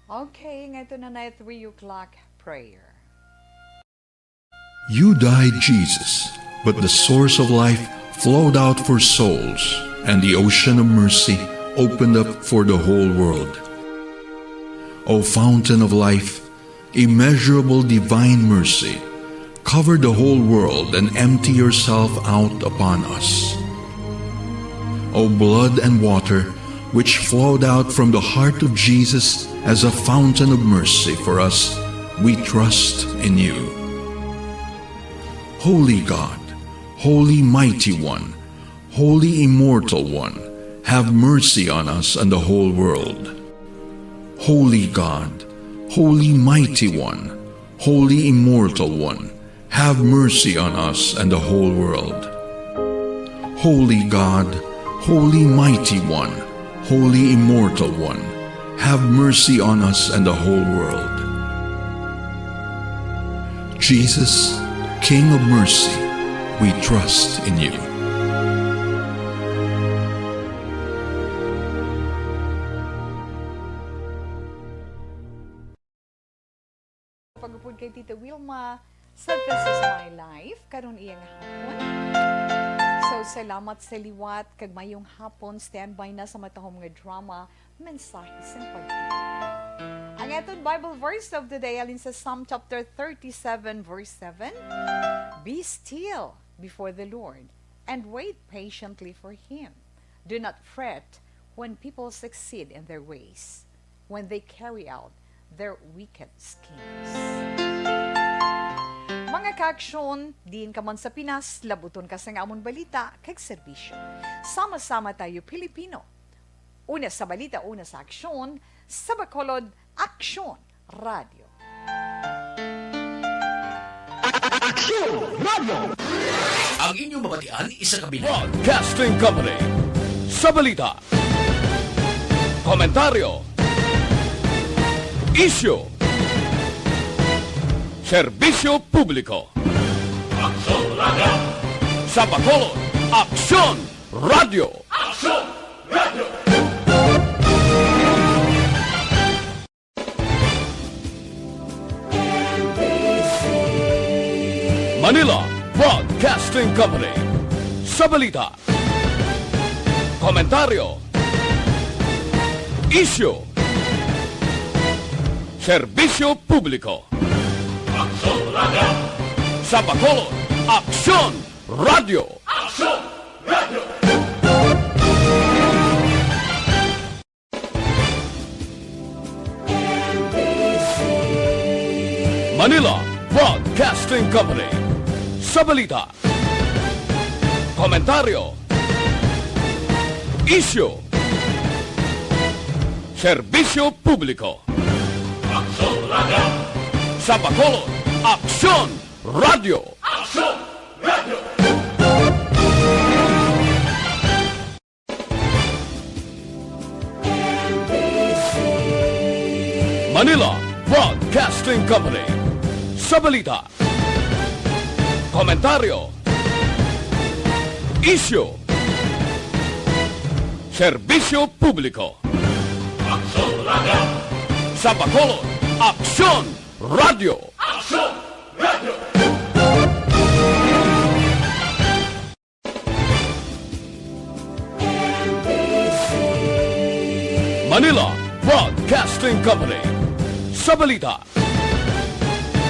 Okay, ngayon na 3 o'clock prayer. You died, Jesus, but the source of life flowed out for souls, and the ocean of mercy opened up for the whole world. O fountain of life, immeasurable divine mercy, cover the whole world and empty yourself out upon us. O blood and water, which flowed out from the heart of Jesus as a fountain of mercy for us, we trust in you. Holy God, Holy Mighty One, Holy Immortal One, have mercy on us and the whole world. Holy God, Holy Mighty One, Holy Immortal One, have mercy on us and the whole world. Holy God, Holy Mighty One, Holy Immortal One, have mercy on us and the whole world. Jesus, King of mercy, we trust in you. Pagupod kay Tita Wilma sa This Is My Life, karon iyang hapon. So, salamat sa liwat, kag mayong hapon, standby na sa matahong nga drama, mensahe sa pag-ibig. Ang atong Bible verse of the day, alin sa Psalm chapter 37, verse 7, Be still before the Lord, and wait patiently for Him. Do not fret when people succeed in their ways, when they carry out their wicked schemes. Mga kaaksyon, diin ka man sa Pinas, labuton ka sa nga amon balita, kag serbisyo. Sama-sama tayo Pilipino. Una sa balita, una sa aksyon, sa Bacolod, Aksyon Radio. Aksyon Radio! Ang inyong mabatian, isa kabila. Broadcasting Company. Sa balita. Komentaryo. Issue. Serbisyo publiko. Aksyon Radio. Sa Bacolod, Aksyon Radio. Aksyon Radio. Manila Broadcasting Company. Sa balita. Komentaryo. Issue. Serbisyo publiko. Aksyon Radio. Sa Bacolod, Aksyon Radio. Aksyon Radio. Manila Broadcasting Company. Sa balita. Komentaryo. Issue. Serbisyo publiko. Aksyon Radio. Sa Bacolod, Aksyon Radio. Aksyon Radio. Manila Broadcasting Company. Sa balita. Komentaryo. Issue. Serbisyo publiko. Aksyon Radio. Sa Bacolod, Aksyon Radio. Aksyon Radio. Manila Broadcasting Company. Sa balita.